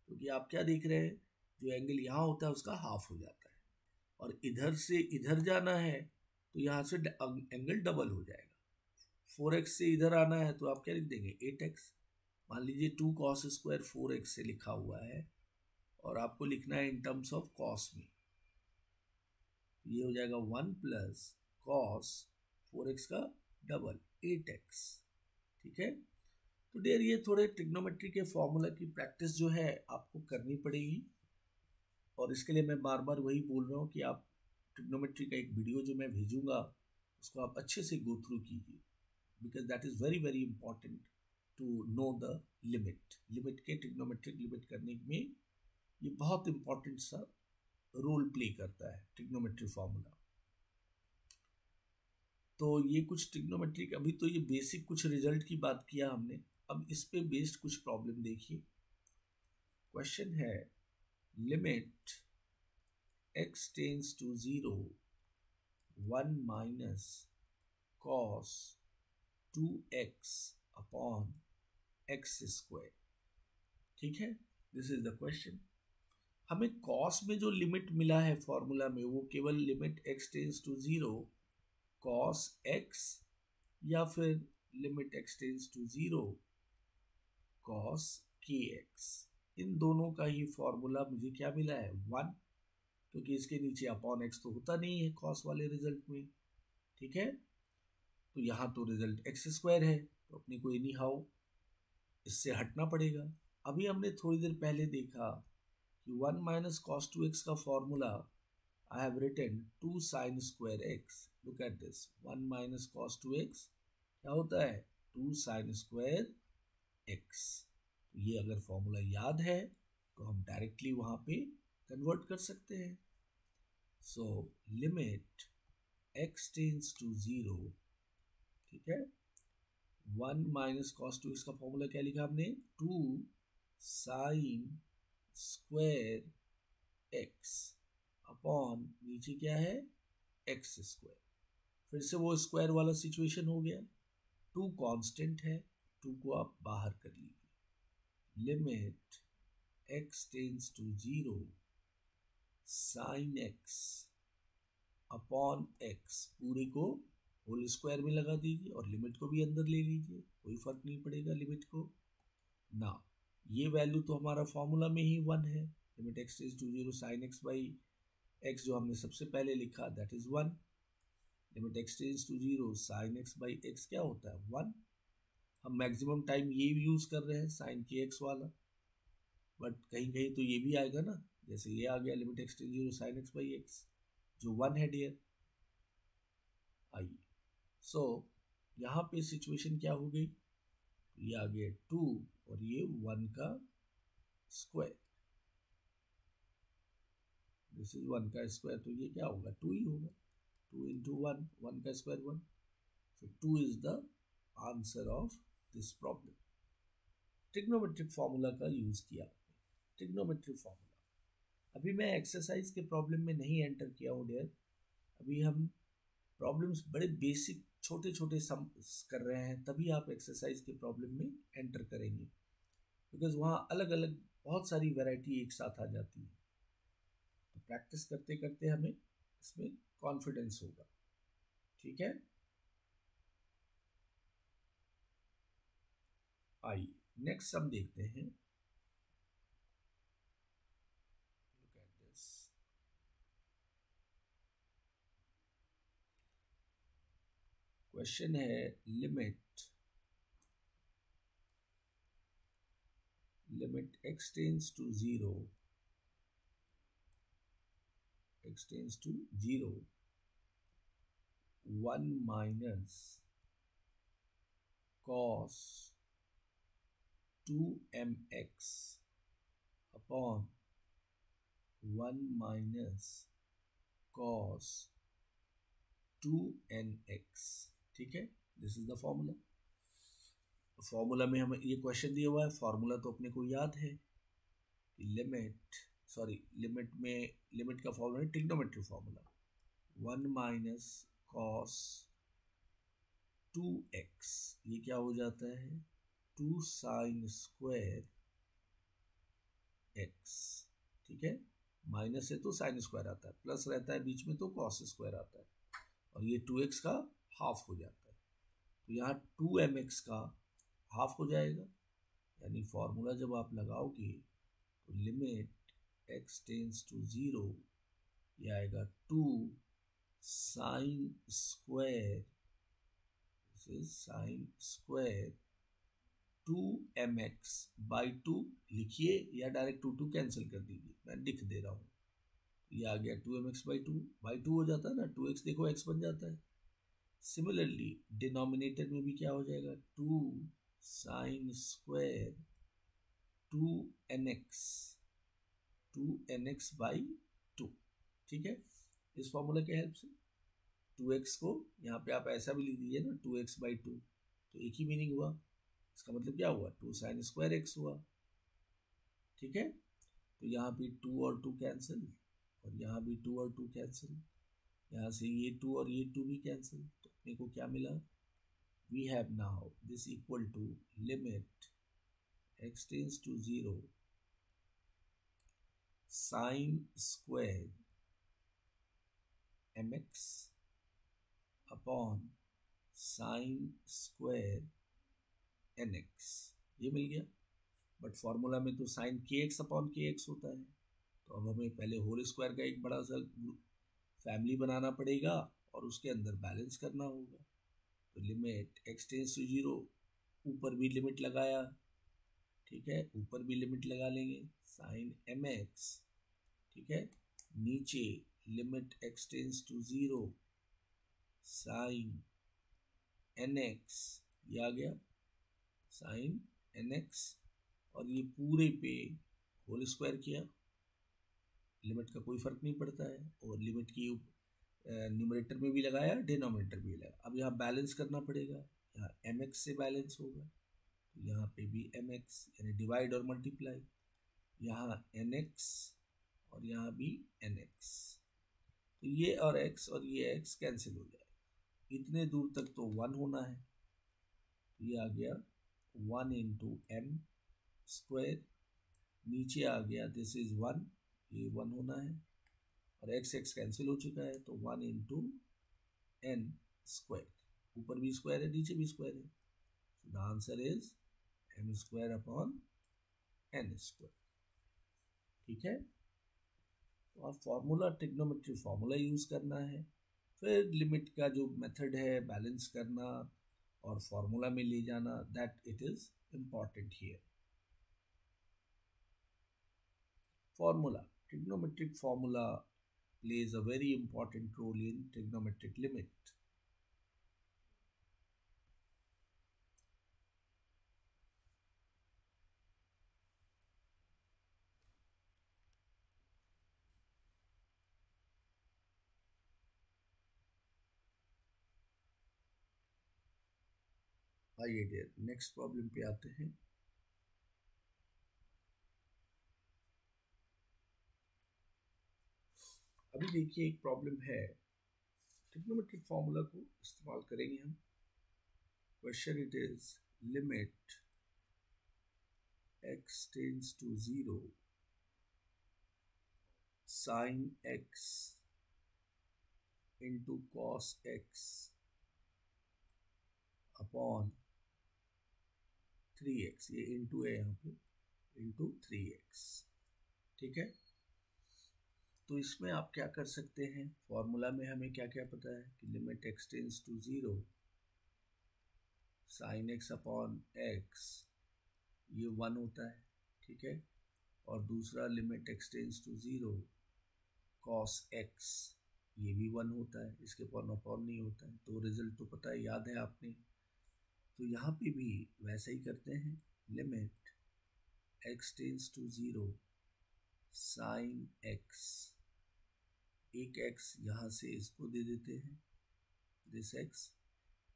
क्योंकि आप क्या देख रहे हैं, जो एंगल यहाँ होता है उसका हाफ हो जाता है, और इधर से इधर जाना है तो यहाँ से एंगल डबल हो जाएगा। 4x से इधर आना है तो आप क्या लिख देंगे 8x। मान लीजिए 2 कॉस स्क्वायर 4x से लिखा हुआ है, और आपको लिखना है इन टर्म्स ऑफ कॉस में, ये हो जाएगा 1 प्लस कॉस 4x का डबल 8x, ठीक है। तो डियर ये थोड़े ट्रिग्नोमेट्री के फॉर्मूला की प्रैक्टिस जो है आपको करनी पड़ेगी, और इसके लिए मैं बार बार वही बोल रहा हूँ कि आप ट्रिग्नोमेट्री का एक वीडियो जो मैं भेजूंगा उसको आप अच्छे से गो थ्रू कीजिए, because that is very very important to know the limit के ट्रिग्नोमेट्रिक लिमिट करने में ये बहुत इंपॉर्टेंट सा रोल प्ले करता है ट्रिग्नोमेट्री फॉर्मूला। तो ये कुछ ट्रिग्नोमेट्रिक, अभी तो ये बेसिक कुछ रिजल्ट की बात किया हमने, अब इस पे बेस्ड कुछ प्रॉब्लम देखिए। क्वेश्चन है limit x tends to 0 1 minus cos 2x upon x square. ठीक है, दिस इज द क्वेश्चन। हमें कॉस में जो लिमिट मिला है फॉर्मूला में वो केवल limit x tends to 0 cos x या फिर limit x tends to 0 cos kx, इन दोनों का ही फॉर्मूला मुझे क्या मिला है 1, क्योंकि इसके नीचे अपॉन x तो होता नहीं है कॉस वाले रिजल्ट में। ठीक है, तो यहाँ तो रिजल्ट एक्स स्क्वायर है, तो अपने को एनी हाउ इससे हटना पड़ेगा। अभी हमने थोड़ी देर पहले देखा कि 1 माइनस कॉस 2x का formula I have written 2 sine square x. Look at this, 1 minus cos 2x क्या होता है 2 साइन स्क्वायर एक्स। ये अगर फॉर्मूला याद है तो हम डायरेक्टली वहां पे कन्वर्ट कर सकते हैं। So limit x tends to 0, ठीक है, 1 माइनस कॉस 2x का फॉर्मूला क्या लिखा हमने 2 साइन स्क्वायर एक्स अपॉन नीचे क्या है एक्स स्क्वायर। फिर से वो स्क्वायर वाला सिचुएशन हो गया, 2 कांस्टेंट है, 2 को आप बाहर कर लीजिए। Limit x tends to 0 sine x upon x, पूरे को होल स्क्वायर में लगा दीजिए और लिमिट को भी अंदर ले लीजिए, कोई फर्क नहीं पड़ेगा लिमिट को ना। ये वैल्यू तो हमारा फॉर्मूला में ही 1 है, limit x tends to 0 sine x by x जो हमने सबसे पहले लिखा that is 1। Limit x tends to 0 sine x by x क्या होता है 1। हम मैक्सिमम टाइम ये यूज कर रहे हैं साइन के एक्स वाला, बट कहीं कहीं तो ये भी आएगा ना, जैसे ये आ गया limit x tends to 0 sine x by x जो 1 है डियर। आइए, सो यहाँ पे सिचुएशन क्या हो गई, ये आ गया 2 और ये 1 का स्क्वायर, दिस इज 1 का स्क्वायर, तो ये क्या होगा 2 ही होगा, 2 इंटू 1, 1 का square 1, so 2 is the answer of this problem. Trigonometric formula का यूज किया आपने, ट्रिग्नोमेट्रिक फॉर्मूला। अभी मैं एक्सरसाइज के प्रॉब्लम में नहीं एंटर किया हूँ डियर, अभी हम प्रॉब्लम्स बड़े बेसिक छोटे छोटे सम कर रहे हैं, तभी आप एक्सरसाइज के प्रॉब्लम में एंटर करेंगे, बिकॉज वहाँ अलग अलग बहुत सारी वैरायटी एक साथ आ जाती है। तो प्रैक्टिस करते करते हमें इसमें कॉन्फिडेंस होगा। ठीक है, आइए नेक्स्ट सम देखते हैं। लुक एट दिस, क्वेश्चन है limit x tends to 0 x tends to 0 1 minus cos 2mx upon 1 minus cos 2nx। ठीक है, this is the formula. Formula में हमें ये क्वेश्चन दिया हुआ है, फॉर्मूला तो अपने को याद है, लिमिट में लिमिट का फॉर्मूला है trigonometric formula 1 minus cos 2x, ये क्या हो जाता है 2 साइन स्क्वायर x। ठीक है, माइनस है तो साइन स्क्वायर आता है, प्लस रहता है बीच में तो कॉस स्क्वायर आता है, और ये 2x का हाफ हो जाता है, तो यहाँ 2mx का हाफ हो जाएगा। यानी फॉर्मूला जब आप लगाओगे तो लिमिट x टेंस टू 0 ये आएगा 2 sine square, sine square 2mx by 2 लिखिए या डायरेक्ट 2 कैंसिल कर दीजिए, मैं लिख दे रहा हूँ। ये आ गया 2mx बाई 2 हो जाता है ना, 2x देखो x बन जाता है। सिमिलरली डिनोमिनेटर में भी क्या हो जाएगा 2 साइन स्क्वायर 2nx बाई 2। ठीक है, इस फॉर्मूला के हेल्प से 2x को यहाँ पे आप ऐसा भी लिख दीजिए ना, 2x/2, तो एक ही मीनिंग हुआ। इसका मतलब क्या हुआ, 2 sin square x हुआ। ठीक है, तो यहाँ भी 2 और 2 कैंसिल, और यहाँ भी 2 और 2 कैंसिल, यहाँ से ये 2 और ये 2 भी कैंसिल। तो अपने को क्या मिला, we have now this equal to limit x tends to 0 sin square mx upon sin square nx, ये मिल गया। बट फॉर्मूला में तो sin kx अपॉन kx होता है, तो अब हमें पहले होल स्क्वायर का एक बड़ा सा फैमिली बनाना पड़ेगा और उसके अंदर बैलेंस करना होगा। तो लिमिट x टेंड्स टू 0, ऊपर भी लिमिट लगाया, ठीक है, ऊपर भी लिमिट लगा लेंगे sin mx, ठीक है, नीचे limit x tends to 0 sin nx, ये आ गया sin nx, और ये पूरे पे होल स्क्वायर किया, लिमिट का कोई फर्क नहीं पड़ता है, और लिमिट की न्यूमरेटर में भी लगाया, डिनोमिनेटर भी लगाया। अब यहाँ बैलेंस करना पड़ेगा, यहाँ mx से बैलेंस होगा, तो यहाँ पे भी mx यानी डिवाइड और मल्टीप्लाई, यहाँ nx और यहाँ भी nx, तो ये और x और ये x कैंसिल हो जाएगा। इतने दूर तक तो 1 होना है, तो ये आ गया 1 इंटू m स्क्वायर, नीचे आ गया दिस इज 1, ये 1 होना है, और x कैंसिल हो चुका है, तो 1 इंटू n स्क्वायर, ऊपर भी स्क्वायर है नीचे भी स्क्वायर है, so the answer is m square upon n square. ठीक है, तो आप फॉर्मूला, ट्रिग्नोमेट्री फॉर्मूला यूज करना है, फिर लिमिट का जो मेथड है बैलेंस करना और फॉर्मूला में ले जाना, that it is important here. Formula, trigonometric formula plays a very important role in trigonometric limit. आइए डियर नेक्स्ट प्रॉब्लम पे आते हैं। अभी देखिए एक प्रॉब्लम है, ट्रिग्नोमेट्रिक फॉर्मूला को इस्तेमाल करेंगे हम। Question it is limit x tends to 0 sin x into cos x upon 3x, ये इंटू है यहाँ पे, इंटू 3x। ठीक है, तो इसमें आप क्या कर सकते हैं, फॉर्मूला में हमें क्या क्या पता है कि limit x tends to 0 sin x upon x, ये 1 होता है। ठीक है, और दूसरा limit x tends to 0 cos x, ये भी 1 होता है, इसके अपॉन नहीं होता है, तो रिजल्ट तो पता है, याद है आपने। तो यहाँ पे भी वैसा ही करते हैं, limit x tends to 0 sin x, एक x यहाँ से इसको दे देते हैं, दिस x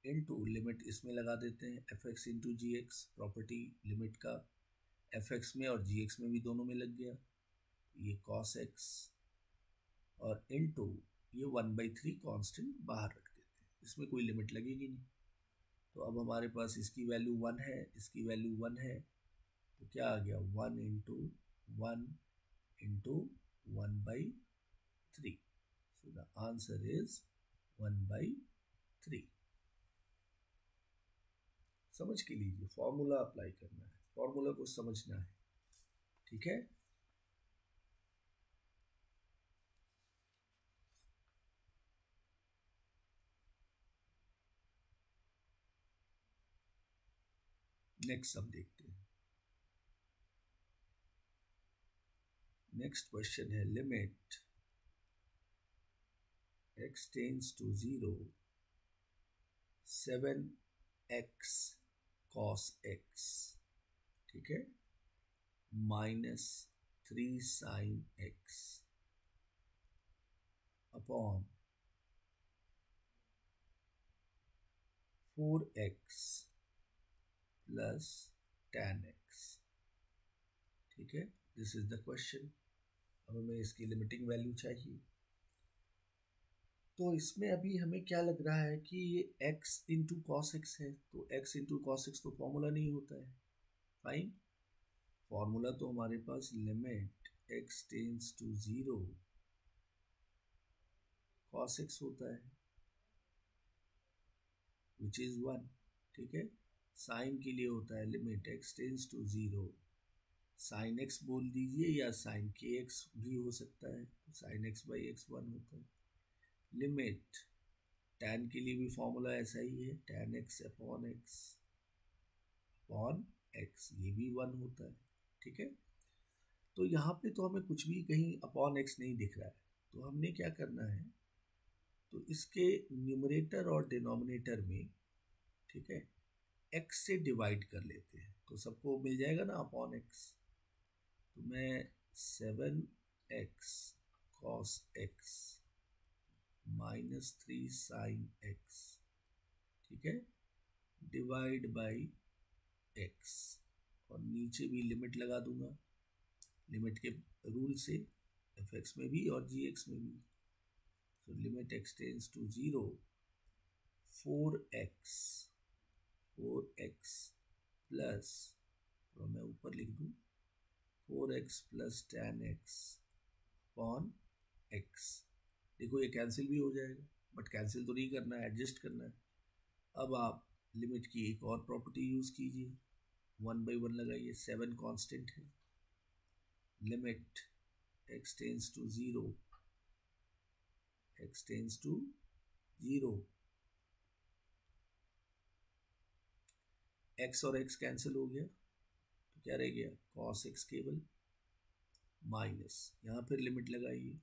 इंटू लिमिट इसमें लगा देते हैं fx इंटू जी एक्स, प्रॉपर्टी लिमिट का fx में और gx में भी दोनों में लग गया, ये cos x, और इंटू ये 1/3 कांस्टेंट बाहर रख देते हैं, इसमें कोई लिमिट लगेगी नहीं। तो अब हमारे पास इसकी वैल्यू 1 है, इसकी वैल्यू 1 है, तो क्या आ गया 1 into 1 into 1/3, so the answer is 1/3। समझ के लीजिए, फॉर्मूला अप्लाई करना है, फॉर्मूला को समझना है। ठीक है, नेक्स्ट हम देखते हैं। नेक्स्ट क्वेश्चन है limit x tends to 0 7x cos x, ठीक है, minus 3 sin x upon 4x plus tan x। ठीक है, दिस इज द क्वेश्चन। अब हमें इसकी लिमिटिंग वैल्यू चाहिए। तो इसमें अभी हमें क्या लग रहा है कि ये x इंटू कॉस एक्स है, तो x इंटू कॉस एक्स तो फॉर्मूला नहीं होता है। फाइन, फॉर्मूला तो हमारे पास limit x tends to 0 cos x होता है विच इज 1। ठीक है, साइन के लिए होता है limit x tends to 0 sine x बोल दीजिए या साइन के एक्स भी हो सकता है, तो साइन x बाई एक्स 1 होता है। लिमिट tan के लिए भी फॉर्मूला ऐसा ही है, tan x अपॉन x, ये भी 1 होता है। ठीक है, तो यहाँ पे तो हमें कुछ भी कहीं अपॉन x नहीं दिख रहा है, तो हमने क्या करना है, तो इसके न्यूमरेटर और डिनोमिनेटर में, ठीक है, x से डिवाइड कर लेते हैं, तो सबको मिल जाएगा ना अपॉन x। तो मैं 7x cos x -3 sin x, ठीक है, डिवाइड बाई x, और नीचे भी लिमिट लगा दूंगा लिमिट के रूल से, fx में भी और gx में भी। तो limit x tends to 0 4x plus, और मैं ऊपर लिख दूं 4x plus tan x upon x। देखो ये कैंसिल भी हो जाएगा, बट कैंसिल तो नहीं करना है, एडजस्ट करना है। अब आप लिमिट की एक और प्रॉपर्टी यूज कीजिए, 1/1 लगाइए, 7 कांस्टेंट है। Limit x tends to 0 x और x कैंसिल हो गया, तो क्या रह गया, cos x केवल, माइनस, यहाँ फिर लिमिट लगाइए,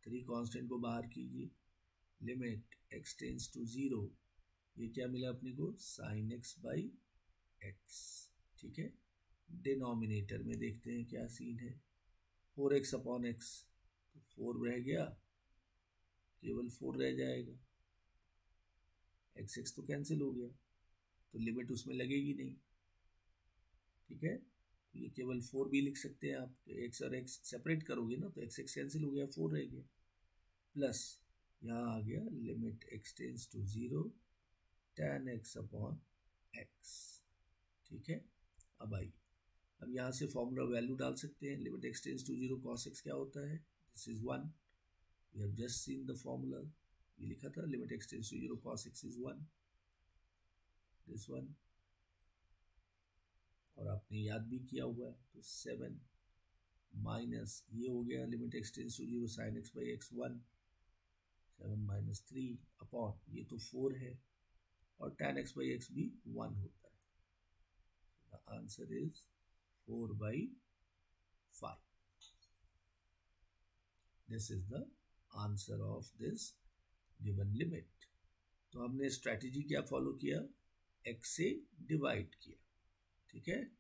3 कांस्टेंट को बाहर कीजिए, लिमिट x टेंड्स टू 0, ये क्या मिला अपने को, sin x बाई x। ठीक है, डिनोमिनेटर में देखते हैं क्या सीन है, 4x अपॉन x, तो 4 रह गया, केवल 4 रह जाएगा, x तो कैंसिल हो गया, तो लिमिट उसमें लगेगी नहीं। ठीक है, तो ये केवल 4 भी लिख सकते हैं आप, तो x और x सेपरेट करोगे ना, तो x कैंसिल हो गया, 4 रह गया, प्लस यहाँ आ गया limit x tends to 0 tan x upon x। ठीक है, अब आइए, अब यहाँ से फॉर्मूला वैल्यू डाल सकते हैं, limit x tends to 0 cos x क्या होता है, this is 1, we have just seen the formula, ये लिखा था limit x tends to 0 cos x is 1, this one, और आपने याद भी किया हुआ है, तो 7 माइनस ये हो गया limit x tends to 0 sin x by x 1, 7 minus 3 upon, ये तो 4 है, और tan x बाई x भी 1 होता है। The answer is 4/5। This is the answer of this given limit. तो हमने स्ट्रैटेजी क्या फॉलो किया, x से डिवाइड किया। ठीक है,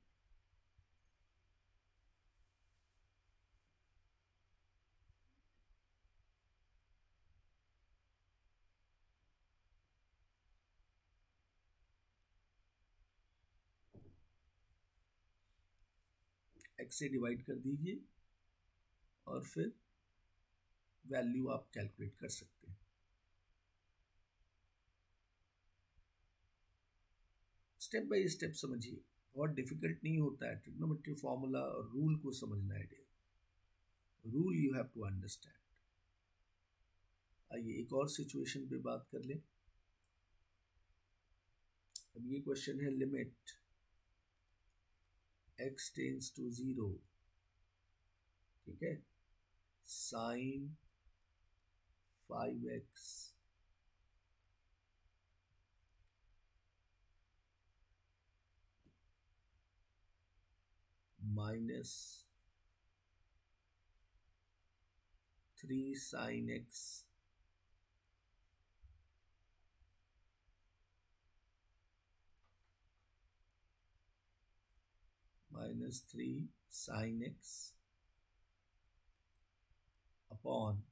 x से डिवाइड कर दीजिए और फिर वैल्यू आप कैलकुलेट कर सकते हैं। स्टेप बाय स्टेप समझिए, बहुत डिफिकल्ट नहीं होता है, ट्रिग्नोमेट्री फॉर्मूला और रूल को समझना है, rule you have to understand. आइए एक और सिचुएशन पे बात कर लें। अब ये क्वेश्चन है, लिमिट x टेंड्स टू 0, ठीक है, sine 5x minus 3 sin x minus 3 sin x upon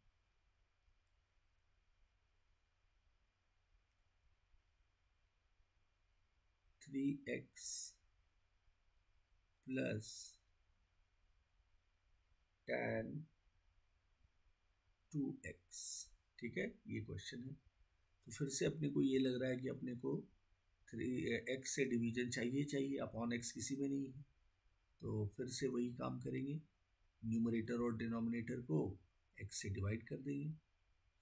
3x plus tan 2x। ठीक है, ये क्वेश्चन है। तो फिर से अपने को ये लग रहा है कि अपने को 3x से डिवीजन चाहिए अपॉन x किसी में नहीं है, तो फिर से वही काम करेंगे, न्यूमरेटर और डिनोमिनेटर को x से डिवाइड कर देंगे।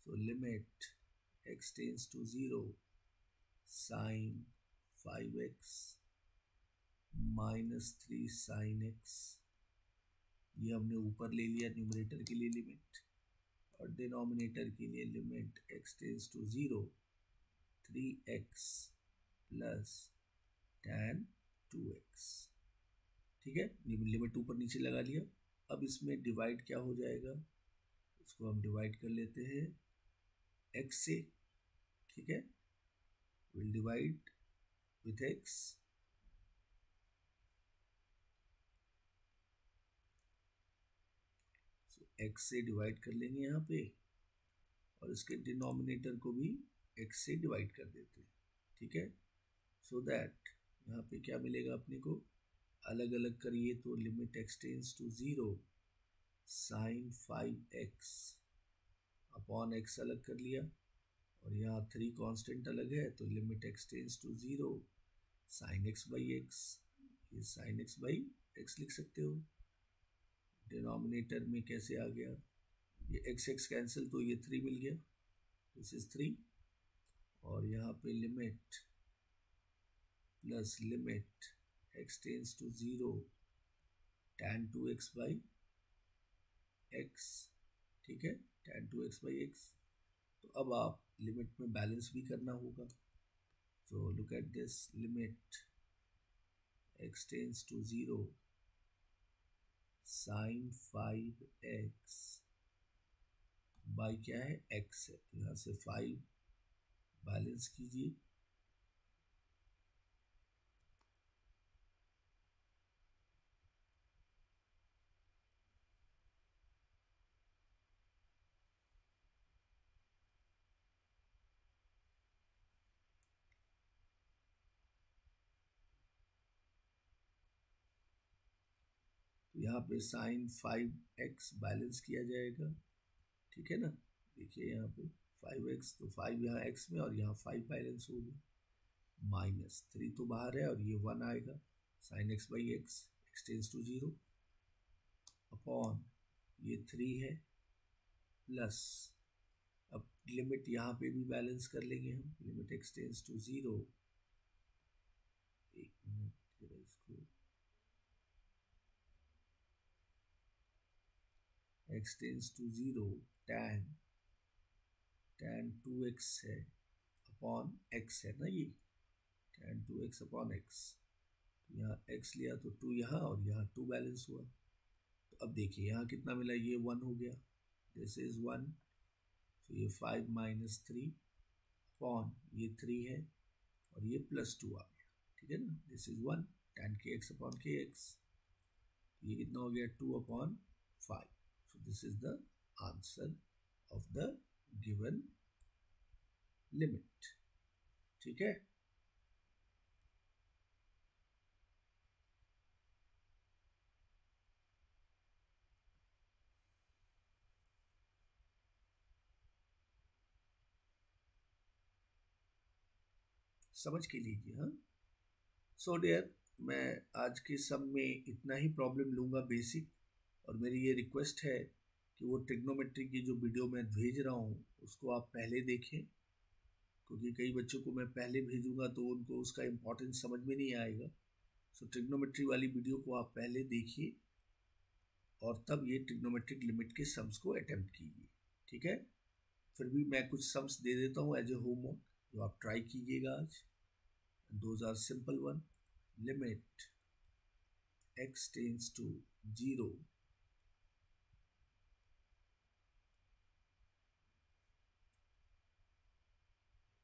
So limit x tends to 0 sine 5x minus 3 sine x, ये हमने ऊपर ले लिया न्यूमरेटर के लिए लिमिट, और डिनोमिनेटर के लिए limit x tends to 0 3x plus tan 2x। ठीक है, लिमिट ऊपर नीचे लगा लिया। अब इसमें डिवाइड क्या हो जाएगा, इसको हम डिवाइड कर लेते हैं x से। ठीक है, will divide with x, x से डिवाइड कर लेंगे यहाँ पे, और इसके डिनोमिनेटर को भी x से डिवाइड कर देते हैं। ठीक है, सो दैट यहाँ पे क्या मिलेगा अपने को, अलग अलग करिए तो limit x tends to 0 sine 5x upon x अलग कर लिया, और यहाँ 3 कांस्टेंट अलग है, तो limit x tends to 0 sine x by x, ये साइन x बाई x लिख सकते हो। डिनोमिनेटर में कैसे आ गया, ये x कैंसिल, तो ये 3 मिल गया, दिस इज 3, और यहाँ पे limit plus limit x tends to 0 tan 2x by x। ठीक है, tan 2x बाई x। तो अब आप लिमिट में बैलेंस भी करना होगा, तो look at this, limit x tends to 0 sine 5x by क्या है, x है, तो यहाँ से 5 बैलेंस कीजिए, तो यहाँ पे साइन 5x बैलेंस किया जाएगा। ठीक है ना, देखिए यहाँ पे 5x, तो 5 यहाँ x में और यहाँ 5 बैलेंस हो गया, माइनस 3 तो बाहर है और ये 1 आएगा, sine x by x, x tends to 0 upon ये 3 है प्लस, अब लिमिट यहाँ पे भी बैलेंस कर लेंगे हम, लिमिट x टेंड्स टू 0, एक मिनट जरा इसको, x tends to 0 tan 2x है अपॉन x है ना, ये tan 2x अपॉन x, यहाँ x लिया तो 2 यहाँ और यहाँ 2 बैलेंस हुआ। तो अब देखिए यहाँ कितना मिला, ये 1 हो गया, दिस इज 1, तो ये 5 माइनस 3 अपॉन ये 3 है और ये प्लस 2 आ गया। ठीक है ना, this is 1 tan kx upon kx, ये कितना हो गया, 2 upon 5। So this is the answer of the given limit। ठीक है, समझ के लीजिए। हाँ, सो डियर, मैं आज के सब में इतना ही प्रॉब्लम लूँगा बेसिक, और मेरी ये रिक्वेस्ट है कि वो ट्रिग्नोमेट्री की जो वीडियो मैं भेज रहा हूँ उसको आप पहले देखें, क्योंकि कई बच्चों को मैं पहले भेजूंगा तो उनको उसका इम्पोर्टेंस समझ में नहीं आएगा। सो ट्रिग्नोमेट्री वाली वीडियो को आप पहले देखिए और तब ये ट्रिग्नोमेट्रिक लिमिट के सम्स को अटेम्प्ट कीजिए। ठीक है, फिर भी मैं कुछ सम्स दे देता हूँ एज ए होमवर्क, जो आप ट्राई कीजिएगा आज। Those are simple one, limit x tends to 0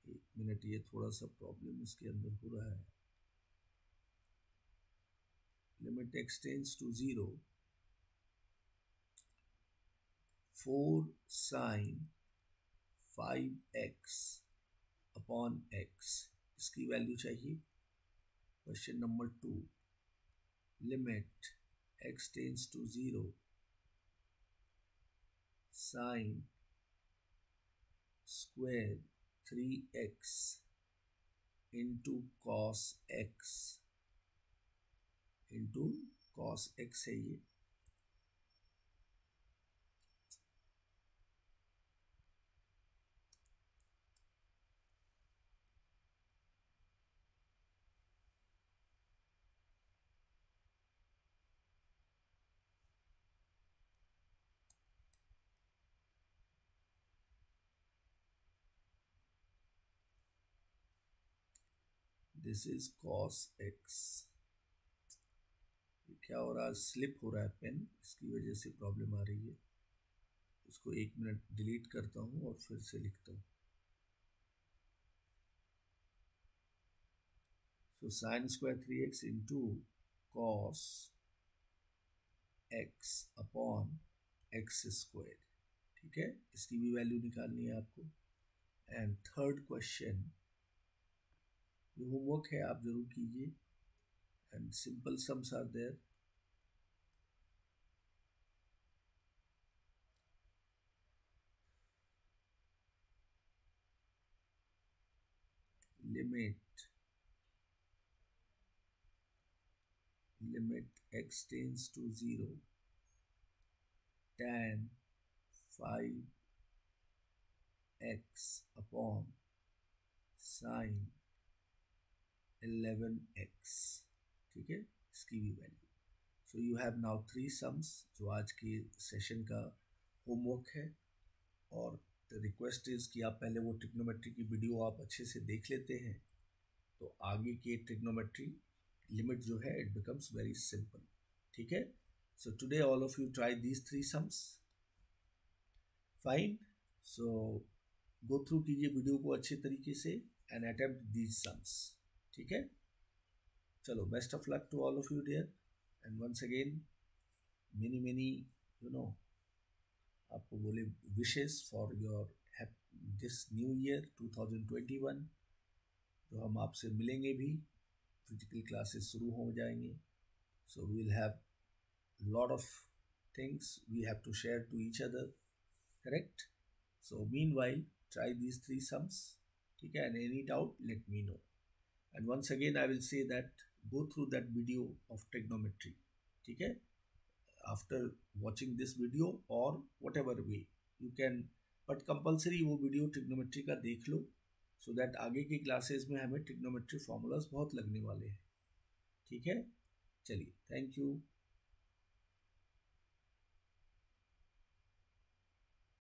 एक मिनट, ये थोड़ा सा प्रॉब्लम इसके अंदर हो रहा है। Limit x tends to 0 4 sine 5x upon x, इसकी वैल्यू चाहिए। Question number 2. Limit x tends to 0 sine square 3x into cos x है ये. This is cos x. क्या हो रहा है, स्लिप हो रहा है पेन, इसकी वजह से प्रॉब्लम आ रही है. इसको 1 मिनट डिलीट करता हूँ और फिर से लिखता हूँ. So sin square 3x into cos x upon x square. ठीक है, इसकी भी वैल्यू निकालनी है आपको. एंड थर्ड क्वेश्चन, ये होमवर्क है, आप जरूर कीजिए. And simple sums are there. limit x tends to 0 tan 5x upon sin 11x. ठीक है, इसकी भी value. So you have now 3 sums जो आज के सेशन का होमवर्क है. और द रिक्वेस्ट इज कि आप पहले वो ट्रिग्नोमेट्री की वीडियो आप अच्छे से देख लेते हैं, तो आगे के ट्रिग्नोमेट्री लिमिट जो है इट बिकम्स वेरी सिंपल. ठीक है, so today all of you try these 3 sums. Fine. So go through कीजिए वीडियो को अच्छे तरीके से एंड अटेम्प्ट दीज सम्स. ठीक है, चलो, best of luck to all of you dear. And once again many आपको बोले wishes for your this new year 2021. जो हम आपसे मिलेंगे भी, फिजिकल क्लासेस शुरू हो जाएंगे. So we will have lot of things we have to share to each other. Correct. So meanwhile try these 3 sums. ठीक है, and any doubt let me know. And once again I will say that go through that video of trigonometry. ठीक है, after watching this video or whatever way you can, but compulsory वो video trigonometry का देख लो, so that आगे की classes में हमें trigonometry formulas बहुत लगने वाले हैं. ठीक है, चलिए, थैंक यू.